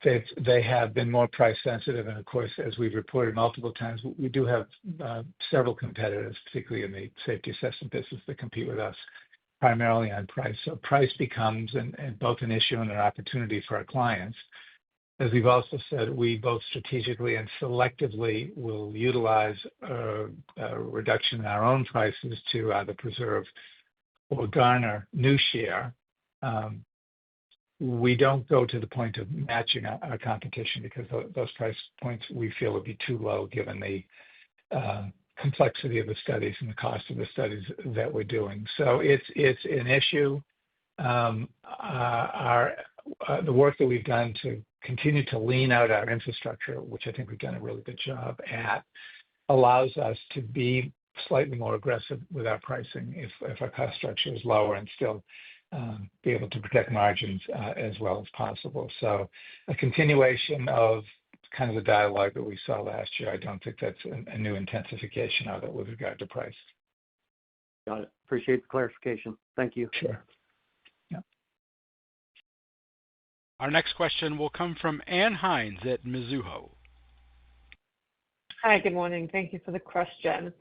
They have been more price sensitive, and of course, as we've reported multiple times, we do have several competitors, particularly in the safety assessment business, that compete with us primarily on price. So price becomes both an issue and an opportunity for our clients. As we've also said, we both strategically and selectively will utilize a reduction in our own prices to either preserve or garner new share. We don't go to the point of matching our competition because those price points we feel would be too low given the complexity of the studies and the cost of the studies that we're doing. So it's an issue. The work that we've done to continue to lean out our infrastructure, which I think we've done a really good job at, allows us to be slightly more aggressive with our pricing if our cost structure is lower and still be able to protect margins as well as possible. So a continuation of kind of the dialogue that we saw last year. I don't think that's a new intensification of it with regard to price. Got it. Appreciate the clarification. Thank you. Sure. Yeah. Our next question will come from Ann Hines at Mizuho. Hi, good morning. Thank you for the question.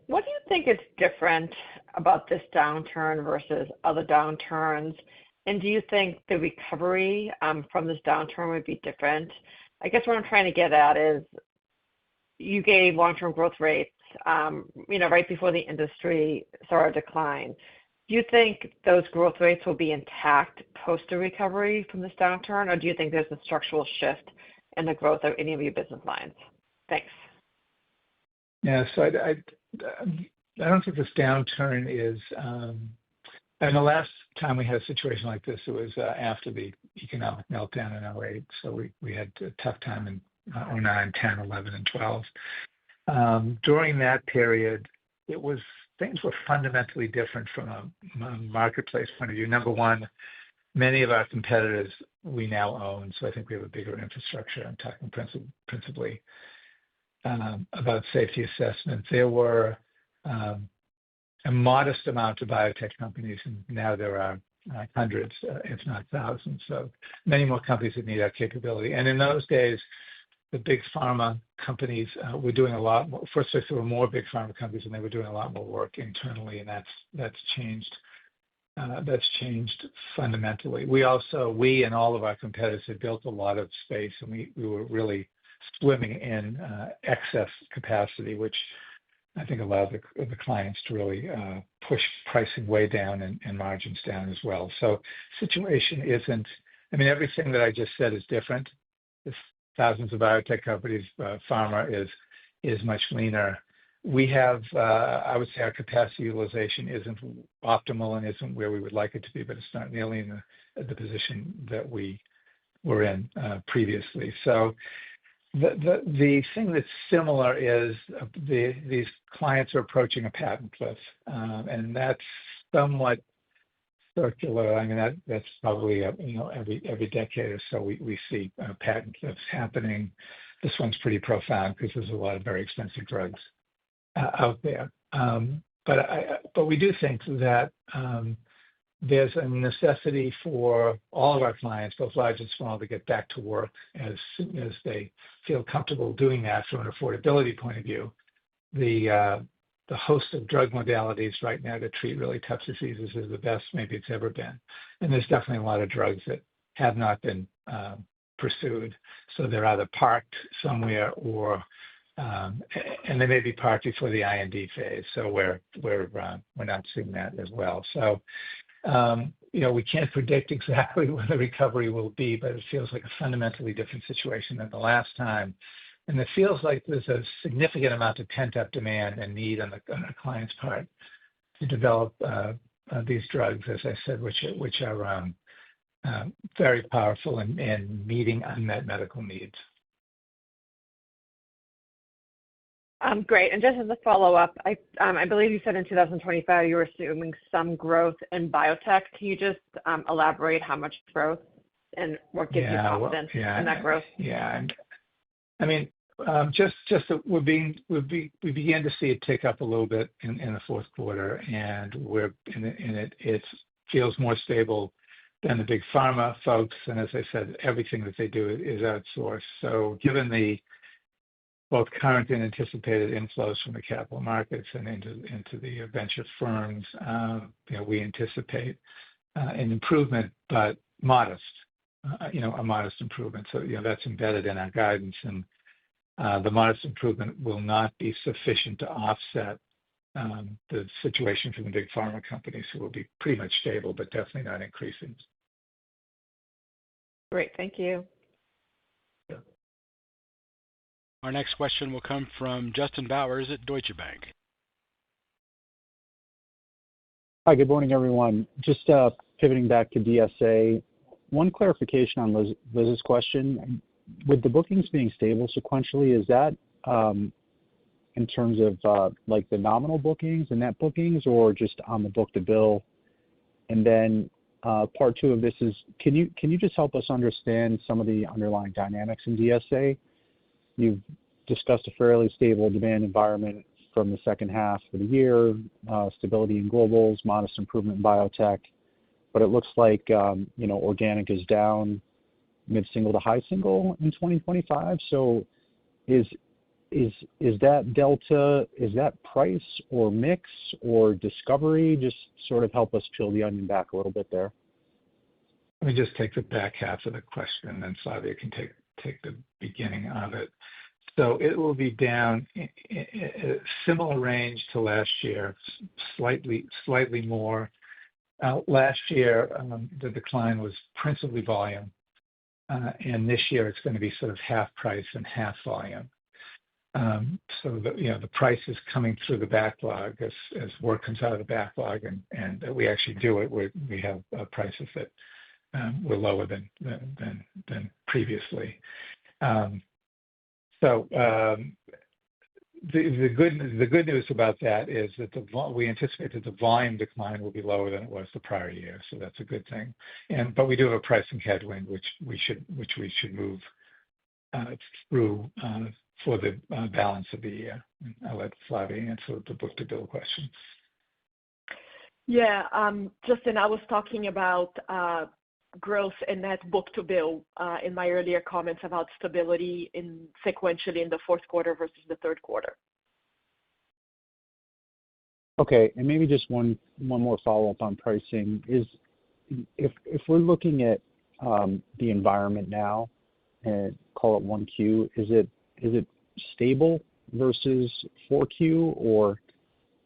What do you think is different about this downturn versus other downturns? And do you think the recovery from this downturn would be different? I guess what I'm trying to get at is you gave long-term growth rates, right before the industry saw a decline. Do you think those growth rates will be intact post a recovery from this downturn, or do you think there's a structural shift in the growth of any of your business lines? Thanks. Yeah, so I don't think this downturn is, and the last time we had a situation like this, it was after the economic meltdown in 2008. So we had a tough time in 2009, 10, 11, and 12. During that period, things were fundamentally different from a marketplace point of view. Number one, many of our competitors we now own, so I think we have a bigger infrastructure. I'm talking principally about safety assessment. There were a modest amount of biotech companies, and now there are hundreds, if not thousands. So many more companies that need our capability. And in those days, the big pharma companies were doing a lot more. First, there were more big pharma companies, and they were doing a lot more work internally, and that's changed. That's changed fundamentally. We and all of our competitors had built a lot of space, and we were really swimming in excess capacity, which I think allowed the clients to really push pricing way down and margins down as well. So situation isn't, everything that I just said is different. There's thousands of biotech companies. Pharma is much leaner. We have, I would say our capacity utilization isn't optimal and isn't where we would like it to be, but it's not nearly in the position that we were in previously. So the thing that's similar is these clients are approaching a patent cliff, and that's somewhat circular. That's probably every decade or so we see patent cliffs happening. This one's pretty profound because there's a lot of very expensive drugs out there. But we do think that there's a necessity for all of our clients, both large and small, to get back to work as soon as they feel comfortable doing that from an affordability point of view. The host of drug modalities right now to treat really tough diseases is the best maybe it's ever been. And there's definitely a lot of drugs that have not been pursued. So they're either parked somewhere or and they may be parked before the IND phase. So we're not seeing that as well. So We can't predict exactly when the recovery will be, but it feels like a fundamentally different situation than the last time. And it feels like there's a significant amount of pent-up demand and need on our client's part to develop these drugs, as I said, which are very powerful and meeting unmet medical needs. Great. And just as a follow-up, I believe you said in 2025 you were assuming some growth in biotech. Can you just elaborate how much growth and what gives you confidence in that growth? Yeah. I mean, just that we began to see it tick up a little bit in the fourth quarter, and it feels more stable than the big pharma folks. And as I said, everything that they do is outsourced. So given the both current and anticipated inflows from the capital markets and into the venture firms, we anticipate an improvement, but modest, a modest improvement. So that's embedded in our guidance, and the modest improvement will not be sufficient to offset the situation from the big pharma companies, who will be pretty much stable, but definitely not increasing. Great. Thank you. Our next question will come from Justin Bowers at Deutsche Bank. Hi, good morning, everyone. Just pivoting back to DSA, one clarification on Liz's question. With the bookings being stable sequentially, is that in terms of like the nominal bookings and net bookings, or just on the book-to-bill? And then part two of this is, can you just help us understand some of the underlying dynamics in DSA? You've discussed a fairly stable demand environment from the second half of the year, stability in globals, modest improvement in biotech, but it looks like organic is down mid-single to high single in 2025. So is that delta, is that price or mix or discovery? Just sort of help us peel the onion back a little bit there. Let me just take the back half of the question, and then Flavia can take the beginning of it. So it will be down in a similar range to last year, slightly more. Last year, the decline was principally volume, and this year it's going to be sort of half price and half volume. So the price is coming through the backlog as work comes out of the backlog, and we actually do it. We have prices that were lower than previously. So the good news about that is that we anticipate that the volume decline will be lower than it was the prior year, so that's a good thing. But we do have a pricing headwind, which we should move through for the balance of the year. I'll let Flavia answer the book-to-bill question. Yeah, Justin, I was talking about growth and net book-to-bill in my earlier comments about stability sequentially in the fourth quarter versus the third quarter. Okay, and maybe just one more follow-up on pricing is if we're looking at the environment now and call it 1Q, is it stable versus 4Q, or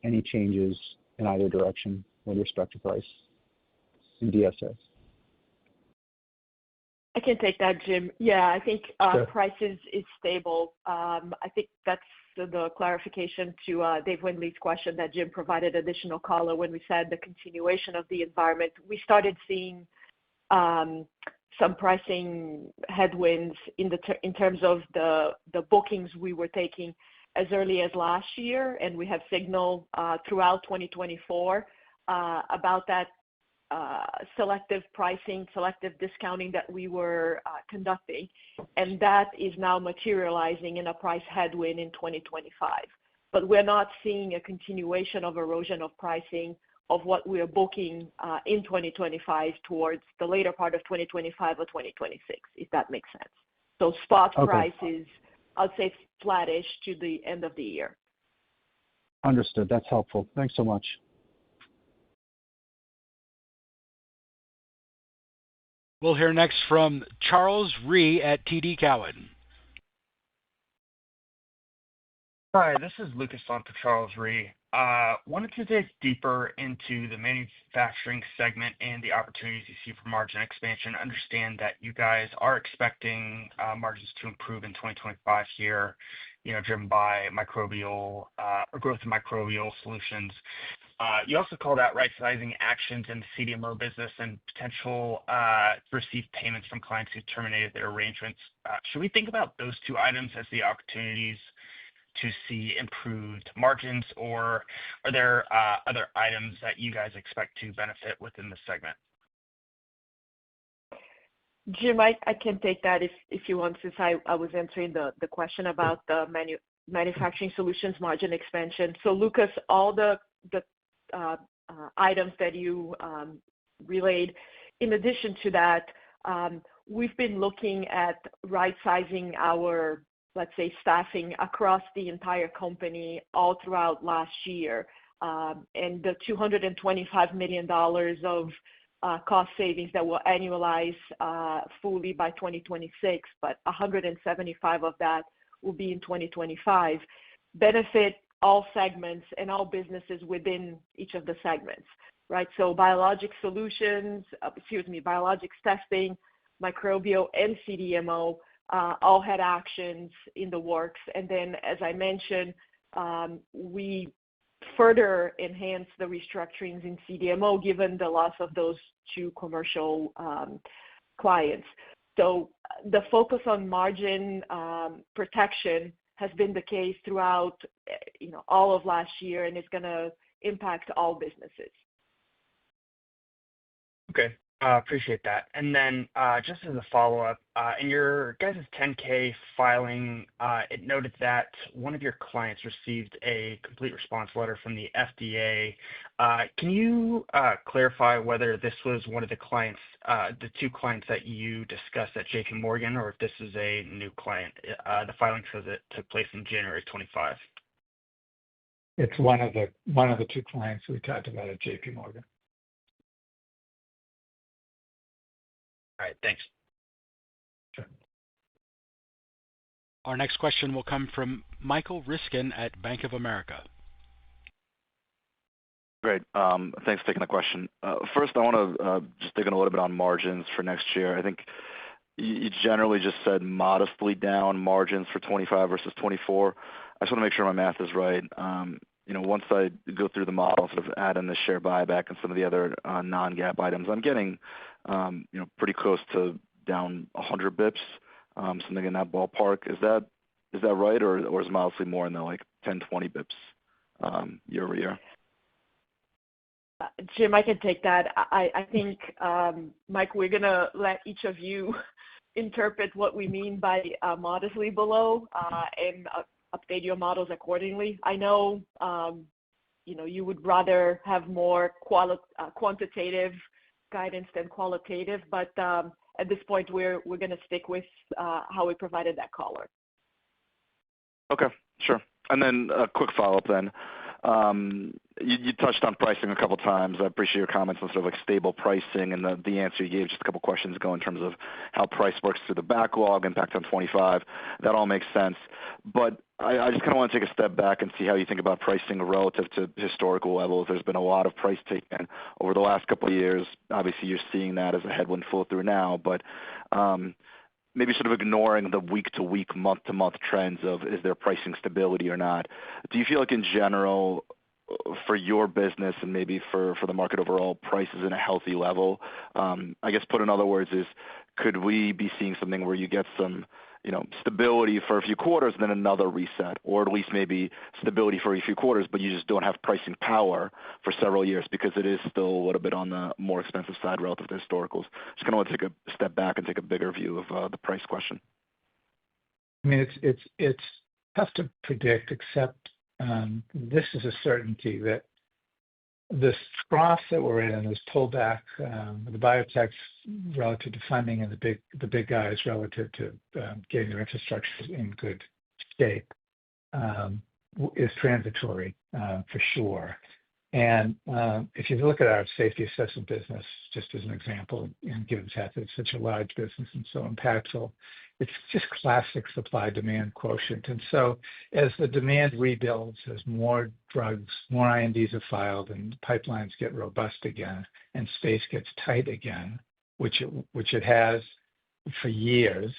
any changes in either direction with respect to price in DSA? I can take that, Jim. Yeah, I think prices is stable. I think that's the clarification to Dave Windley's question that Jim provided additional color when we said the continuation of the environment. We started seeing some pricing headwinds in terms of the bookings we were taking as early as last year, and we have signaled throughout 2024 about that selective pricing, selective discounting that we were conducting, and that is now materializing in a price headwind in 2025. But we're not seeing a continuation of erosion of pricing of what we are booking in 2025 towards the later part of 2025 or 2026, if that makes sense. So spot prices, I'd say flattish to the end of the year. Understood. That's helpful. Thanks so much. We'll hear next from Charles Rhyee at TD Cowen. Hi, this is Lucas on for Charles Rhyee. Wanted to dig deeper into the manufacturing segment and the opportunities you see for margin expansion. Understand that you guys are expecting margins to improve in 2025 here, driven by microbial or growth in microbial solutions. You also called out right-sizing actions in the CDMO business and potential to receive payments from clients who terminated their arrangements. Should we think about those two items as the opportunities to see improved margins, or are there other items that you guys expect to benefit within the segment? Jim, I can take that if you want, since I was answering the question about the manufacturing solutions margin expansion. So, Lucas, all the items that you relayed, in addition to that, we've been looking at right-sizing our, let's say, staffing across the entire company all throughout last year. And the $225 million of cost savings that will annualize fully by 2026, but 175 of that will be in 2025, benefit all segments and all businesses within each of the segments, right? So biologics testing, microbial, and CDMO all had actions in the works. And then, as I mentioned, we further enhanced the restructurings in CDMO given the loss of those two commercial clients. So the focus on margin protection has been the case throughout all of last year, and it's going to impact all businesses. Okay. Appreciate that. And then just as a follow-up, in your guys' 10-K filing, it noted that one of your clients received a complete response letter from the FDA. Can you clarify whether this was one of the clients, the two clients that you discussed at JP Morgan, or if this is a new client? The filing says it took place in January 25. It's one of the two clients we talked about at JP Morgan. All right. Thanks. Sure. Our next question will come from Michael Ryskin at Bank of America. Great. Thanks for taking the question. First, I want to just dig in a little bit on margins for next year. I think you generally just said modestly down margins for 25 versus 24. I just want to make sure my math is right. Once I go through the model, sort of add in the share buyback and some of the other non-GAAP items, I'm getting pretty close to down 100 bips, something in that ballpark. Is that right, or is it modestly more in the 10, 20 bips year over year? Jim, I can take that. I think, Mike, we're going to let each of you interpret what we mean by modestly below and update your models accordingly. I know you would rather have more quantitative guidance than qualitative, but at this point, we're going to stick with how we provided that color. Okay, sure. And then a quick follow-up then. You touched on pricing a couple of times. I appreciate your comments on sort of stable pricing and the answer you gave just a couple of questions ago in terms of how price works through the backlog, impact on 25. That all makes sense. But I just kind of want to take a step back and see how you think about pricing relative to historical levels. There's been a lot of price taken over the last couple of years. Obviously, you're seeing that as a headwind flow through now, but maybe sort of ignoring the week-to-week, month-to-month trends of is there pricing stability or not. Do you feel like in general, for your business and maybe for the market overall, price is in a healthy level? I guess put in other words is, could we be seeing something where you get some stability for a few quarters and then another reset, or at least maybe stability for a few quarters, but you just don't have pricing power for several years because it is still a little bit on the more expensive side relative to historicals? Just kind of want to take a step back and take a bigger view of the price question. I mean, it's tough to predict, except this is a certainty that this trough that we're in and this pullback, the biotechs relative to funding and the big guys relative to getting their infrastructure in good shape is transitory for sure. And if you look at our safety assessment business, just as an example, and given the fact that it's such a large business and so impactful, it's just classic supply-demand quotient. And so as the demand rebuilds, as more drugs, more INDs are filed, and pipelines get robust again, and space gets tight again, which it has for years,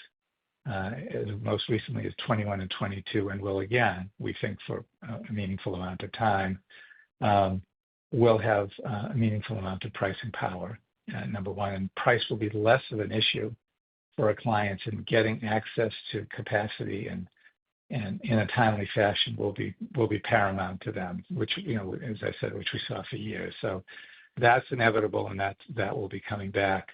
as most recently as 21 and 22, and will again, we think, for a meaningful amount of time, will have a meaningful amount of pricing power, number one. And price will be less of an issue for our clients, and getting access to capacity and in a timely fashion will be paramount to them, which, as I said, which we saw for years. So that's inevitable, and that will be coming back.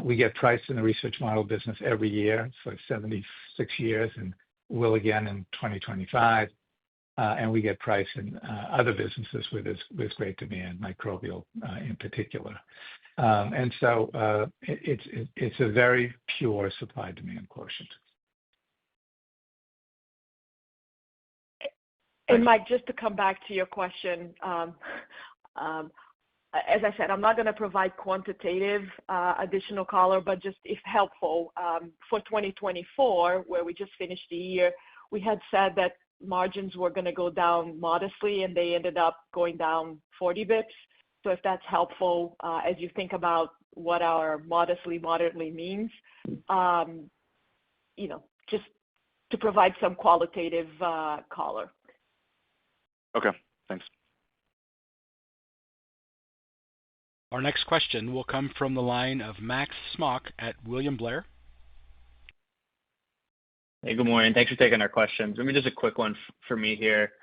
We get priced in the research model business every year for 76 years, and will again in 2025. And we get price in other businesses where there's great demand, microbial in particular. And so it's a very pure supply-demand quotient. And Mike, just to come back to your question, as I said, I'm not going to provide quantitative additional color, but just if helpful, for 2024, where we just finished the year, we had said that margins were going to go down modestly, and they ended up going down 40 bips. So if that's helpful, as you think about what our modestly, moderately means, just to provide some qualitative color. Okay, thanks. Our next question will come from the line of Max Smock at William Blair. Hey, good morning. Thanks for taking our questions. Maybe just a quick one for me here.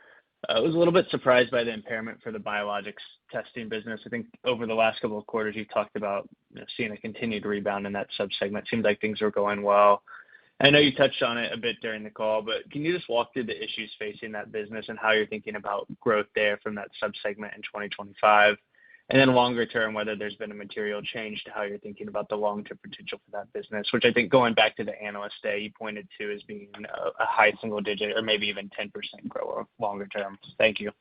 I was a little bit surprised by the impairment for the biologics testing business. I think over the last couple of quarters, you've talked about seeing a continued rebound in that subsegment. Seems like things are going well. I know you touched on it a bit during the call, but can you just walk through the issues facing that business and how you're thinking about growth there from that subsegment in 2025? And then longer term, whether there's been a material change to how you're thinking about the long-term potential for that business, which I think going back to the analyst day, you pointed to as being a high single digit or maybe even 10% grower longer term. Thank you.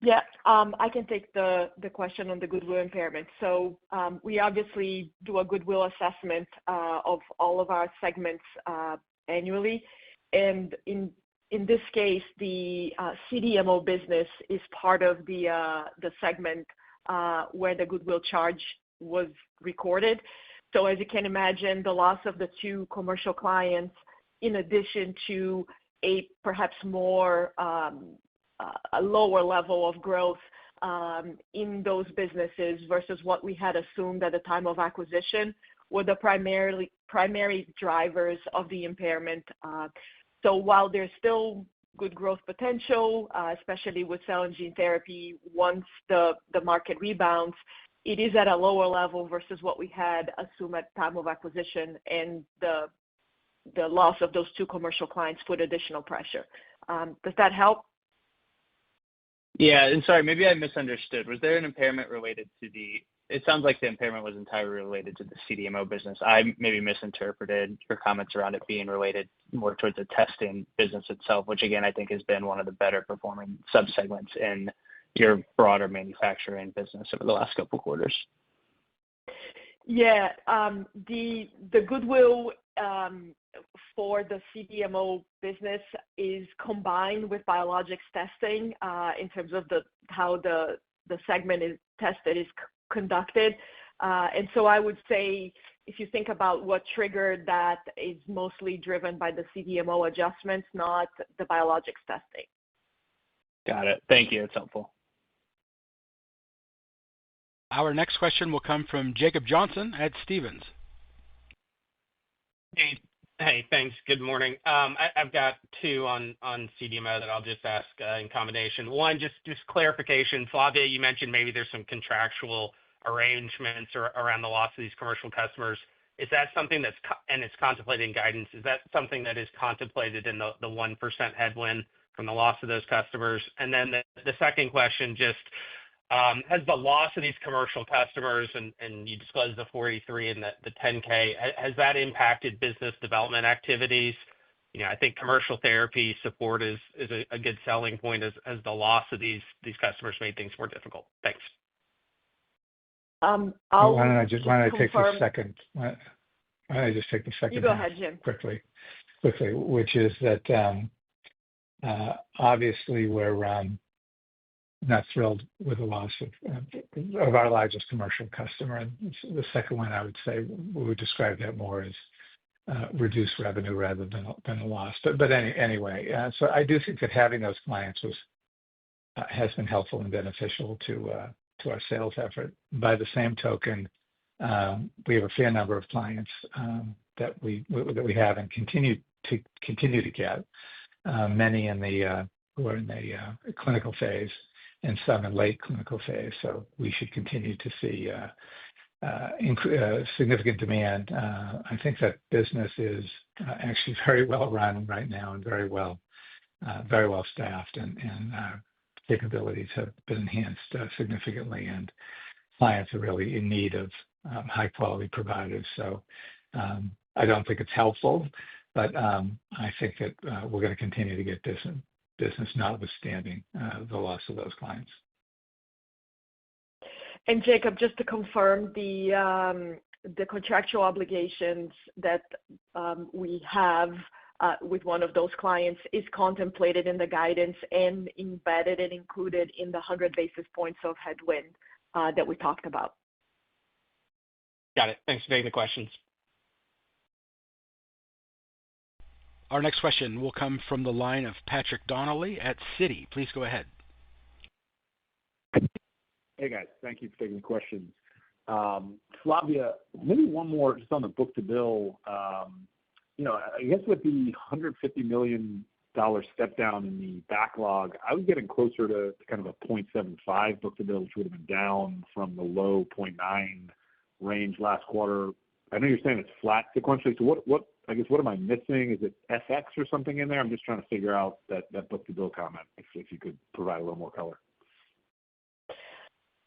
Yeah, I can take the question on the goodwill impairment. So we obviously do a goodwill assessment of all of our segments annually. And in this case, the CDMO business is part of the segment where the goodwill charge was recorded. So as you can imagine, the loss of the two commercial clients, in addition to a perhaps more a lower level of growth in those businesses versus what we had assumed at the time of acquisition, were the primary drivers of the impairment. So while there's still good growth potential, especially with cell and gene therapy, once the market rebounds, it is at a lower level versus what we had assumed at time of acquisition, and the loss of those two commercial clients put additional pressure. Does that help? Yeah, and sorry, maybe I misunderstood. Was there an impairment related to it sounds like the impairment was entirely related to the CDMO business. I maybe misinterpreted your comments around it being related more towards the testing business itself, which again, I think has been one of the better performing subsegments in your broader manufacturing business over the last couple of quarters. Yeah, the goodwill for the CDMO business is combined with biologics testing in terms of how the segment is tested is conducted. And so I would say if you think about what triggered that, is mostly driven by the CDMO adjustments, not the biologics testing. Got it. Thank you. It's helpful. Our next question will come from Jacob Johnson at Stephens. Hey, thanks. Good morning. I've got two on CDMO that I'll just ask in combination. One, just clarification. Flavia, you mentioned maybe there's some contractual arrangements around the loss of these commercial customers. Is that something and it's contemplated in guidance, is that something that is contemplated in the 1% headwind from the loss of those customers? And then the second question, just has the loss of these commercial customers, and you disclosed the 43 and the 10K, has that impacted business development activities I think commercial therapy support is a good selling point as the loss of these customers made things more difficult. Thanks. Why don't I take the second? Why don't I just take the second? You go ahead, Jim. Quickly, which is that obviously we're not thrilled with the loss of our largest commercial customer. And the second one, I would say, we would describe that more as reduced revenue rather than a loss. But anyway, so I do think that having those clients has been helpful and beneficial to our sales effort. By the same token, we have a fair number of clients that we have and continue to get, many who are in the clinical phase and some in late clinical phase. So we should continue to see significant demand. I think that business is actually very well run right now and very well staffed, and capabilities have been enhanced significantly, and clients are really in need of high quality providers. So I don't think it's helpful, but I think that we're going to continue to get business notwithstanding the loss of those clients. And Jacob, just to confirm, the contractual obligations that we have with one of those clients is contemplated in the guidance and embedded and included in the 100 basis points of headwind that we talked about. Got it. Thanks for taking the questions. Our next question will come from the line of Patrick Donnelly at Citi. Please go ahead. Hey, guys. Thank you for taking the questions. Flavia, maybe one more just on the book-to-bill. I guess with the $150 million step down in the backlog, I was getting closer to kind of a 0.75 book-to-bill, which would have been down from the low 0.9 range last quarter. I know you're saying it's flat sequentially. So what am I missing? Is it FX or something in there? I'm just trying to figure out that book-to-bill comment, if you could provide a little more color.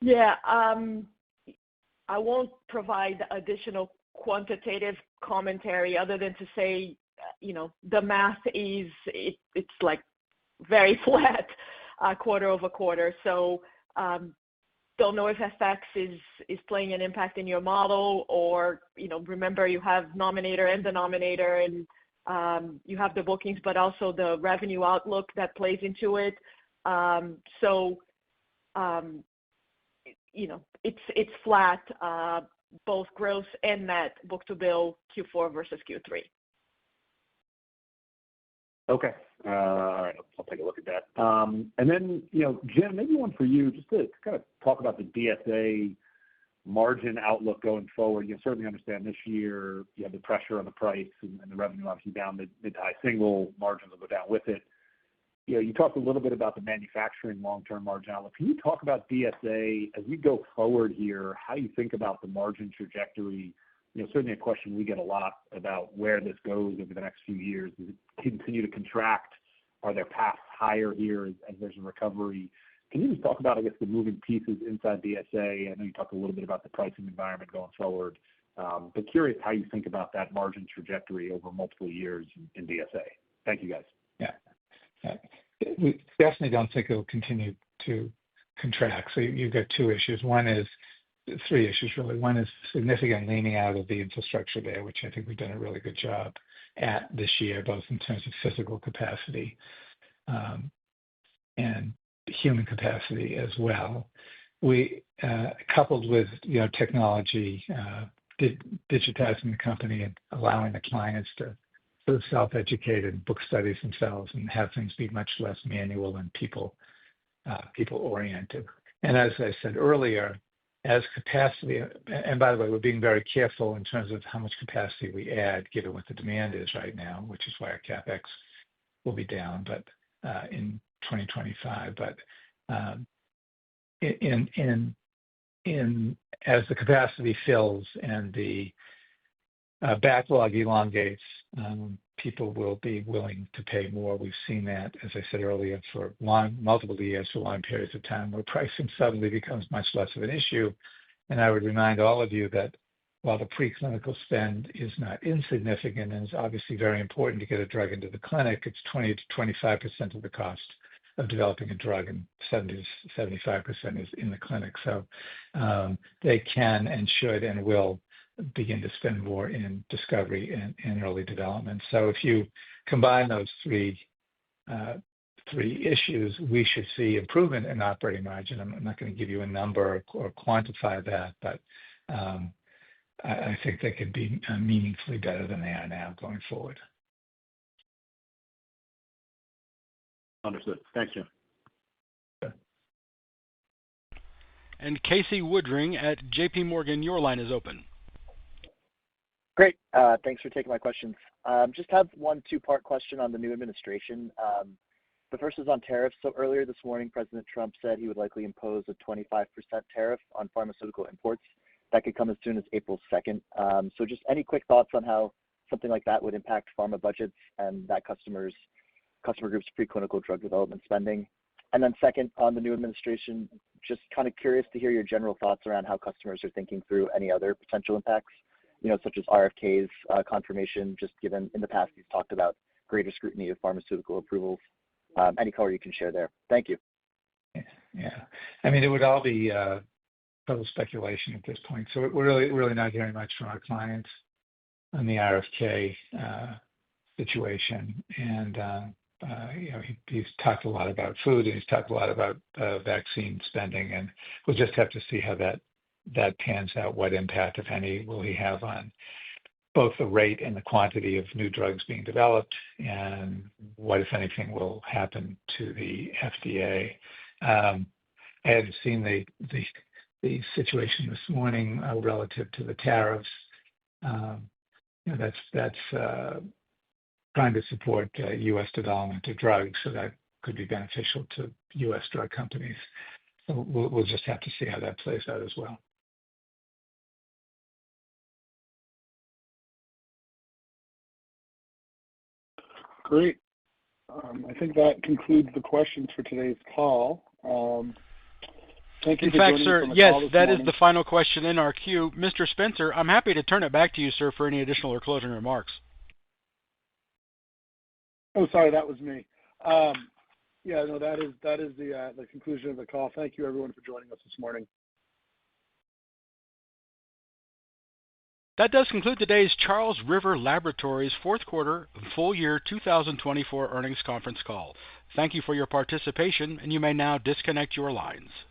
Yeah. I won't provide additional quantitative commentary other than to say, the math it's like very flat quarter over quarter. So don't know if FX is playing an impact in your model, or remember you have numerator and denominator, and you have the bookings, but also the revenue outlook that plays into it. It's flat, both gross and net book-to-bill Q4 versus Q3. Okay. All right. I'll take a look at that. And then, Jim, maybe one for you, just to kind of talk about the DSA margin outlook going forward. You certainly understand this year you have the pressure on the price and the revenue obviously down mid to high single, margins will go down with it. You talked a little bit about the manufacturing long-term margin outlook. Can you talk about DSA as we go forward here, how you think about the margin trajectory? Certainly a question we get a lot about where this goes over the next few years. Does it continue to contract? Are there paths higher here as there's a recovery? Can you just talk about, I guess, the moving pieces inside DSA? I know you talked a little bit about the pricing environment going forward, but curious how you think about that margin trajectory over multiple years in DSA. Thank you, guys. Yeah. We definitely don't think it will continue to contract. So you've got three issues, really. One is significant leaning out of the infrastructure there, which I think we've done a really good job at this year, both in terms of physical capacity and human capacity as well. We coupled with technology, digitizing the company and allowing the clients to sort of self-educate and book studies themselves and have things be much less manual and people oriented. And as I said earlier, as capacity, and by the way, we're being very careful in terms of how much capacity we add, given what the demand is right now, which is why our CapEx will be down, but in 2025. But as the capacity fills and the backlog elongates, people will be willing to pay more. We've seen that, as I said earlier, for multiple years, for long periods of time, where pricing suddenly becomes much less of an issue. And I would remind all of you that while the preclinical spend is not insignificant and is obviously very important to get a drug into the clinic, it's 20 to 25% of the cost of developing a drug, and 70 to 75% is in the clinic. So they can and should and will begin to spend more in discovery and early development. So if you combine those three issues, we should see improvement in operating margin. I'm not going to give you a number or quantify that, but I think they could be meaningfully better than they are now going forward. Understood. Thanks, Jim. And Casey Woodring at J.P. Morgan, your line is open. Great. Thanks for taking my questions. Just have one two-part question on the new administration. The first is on tariffs. So earlier this morning, President Trump said he would likely impose a 25% tariff on pharmaceutical imports. That could come as soon as April 2nd. So just any quick thoughts on how something like that would impact pharma budgets and that customer group's preclinical drug development spending? And then second, on the new administration, just kind of curious to hear your general thoughts around how customers are thinking through any other potential impacts, such as RFK's confirmation, just given in the past he's talked about greater scrutiny of pharmaceutical approvals. Any color you can share there. Thank you. Yeah. I mean, it would all be total speculation at this point. So we're really not hearing much from our clients on the RFK situation. And, he's talked a lot about food, and he's talked a lot about vaccine spending, and we'll just have to see how that pans out. What impact, if any, will he have on both the rate and the quantity of new drugs being developed, and what, if anything, will happen to the FDA? I had seen the situation this morning relative to the tariffs. That's trying to support U.S. development of drugs, so that could be beneficial to U.S. drug companies. So we'll just have to see how that plays out as well. Great. I think that concludes the questions for today's call. Thank you for joining us on the call this morning. That is the final question in our queue. Mr. Spencer, I'm happy to turn it back to you, sir, for any additional or closing remarks. Oh, sorry, that was me. That is the conclusion of the call. Thank you, everyone, for joining us this morning. That does conclude today's Charles River Laboratories fourth quarter and full year 2024 earnings conference call. Thank you for your participation, and you may now disconnect your lines.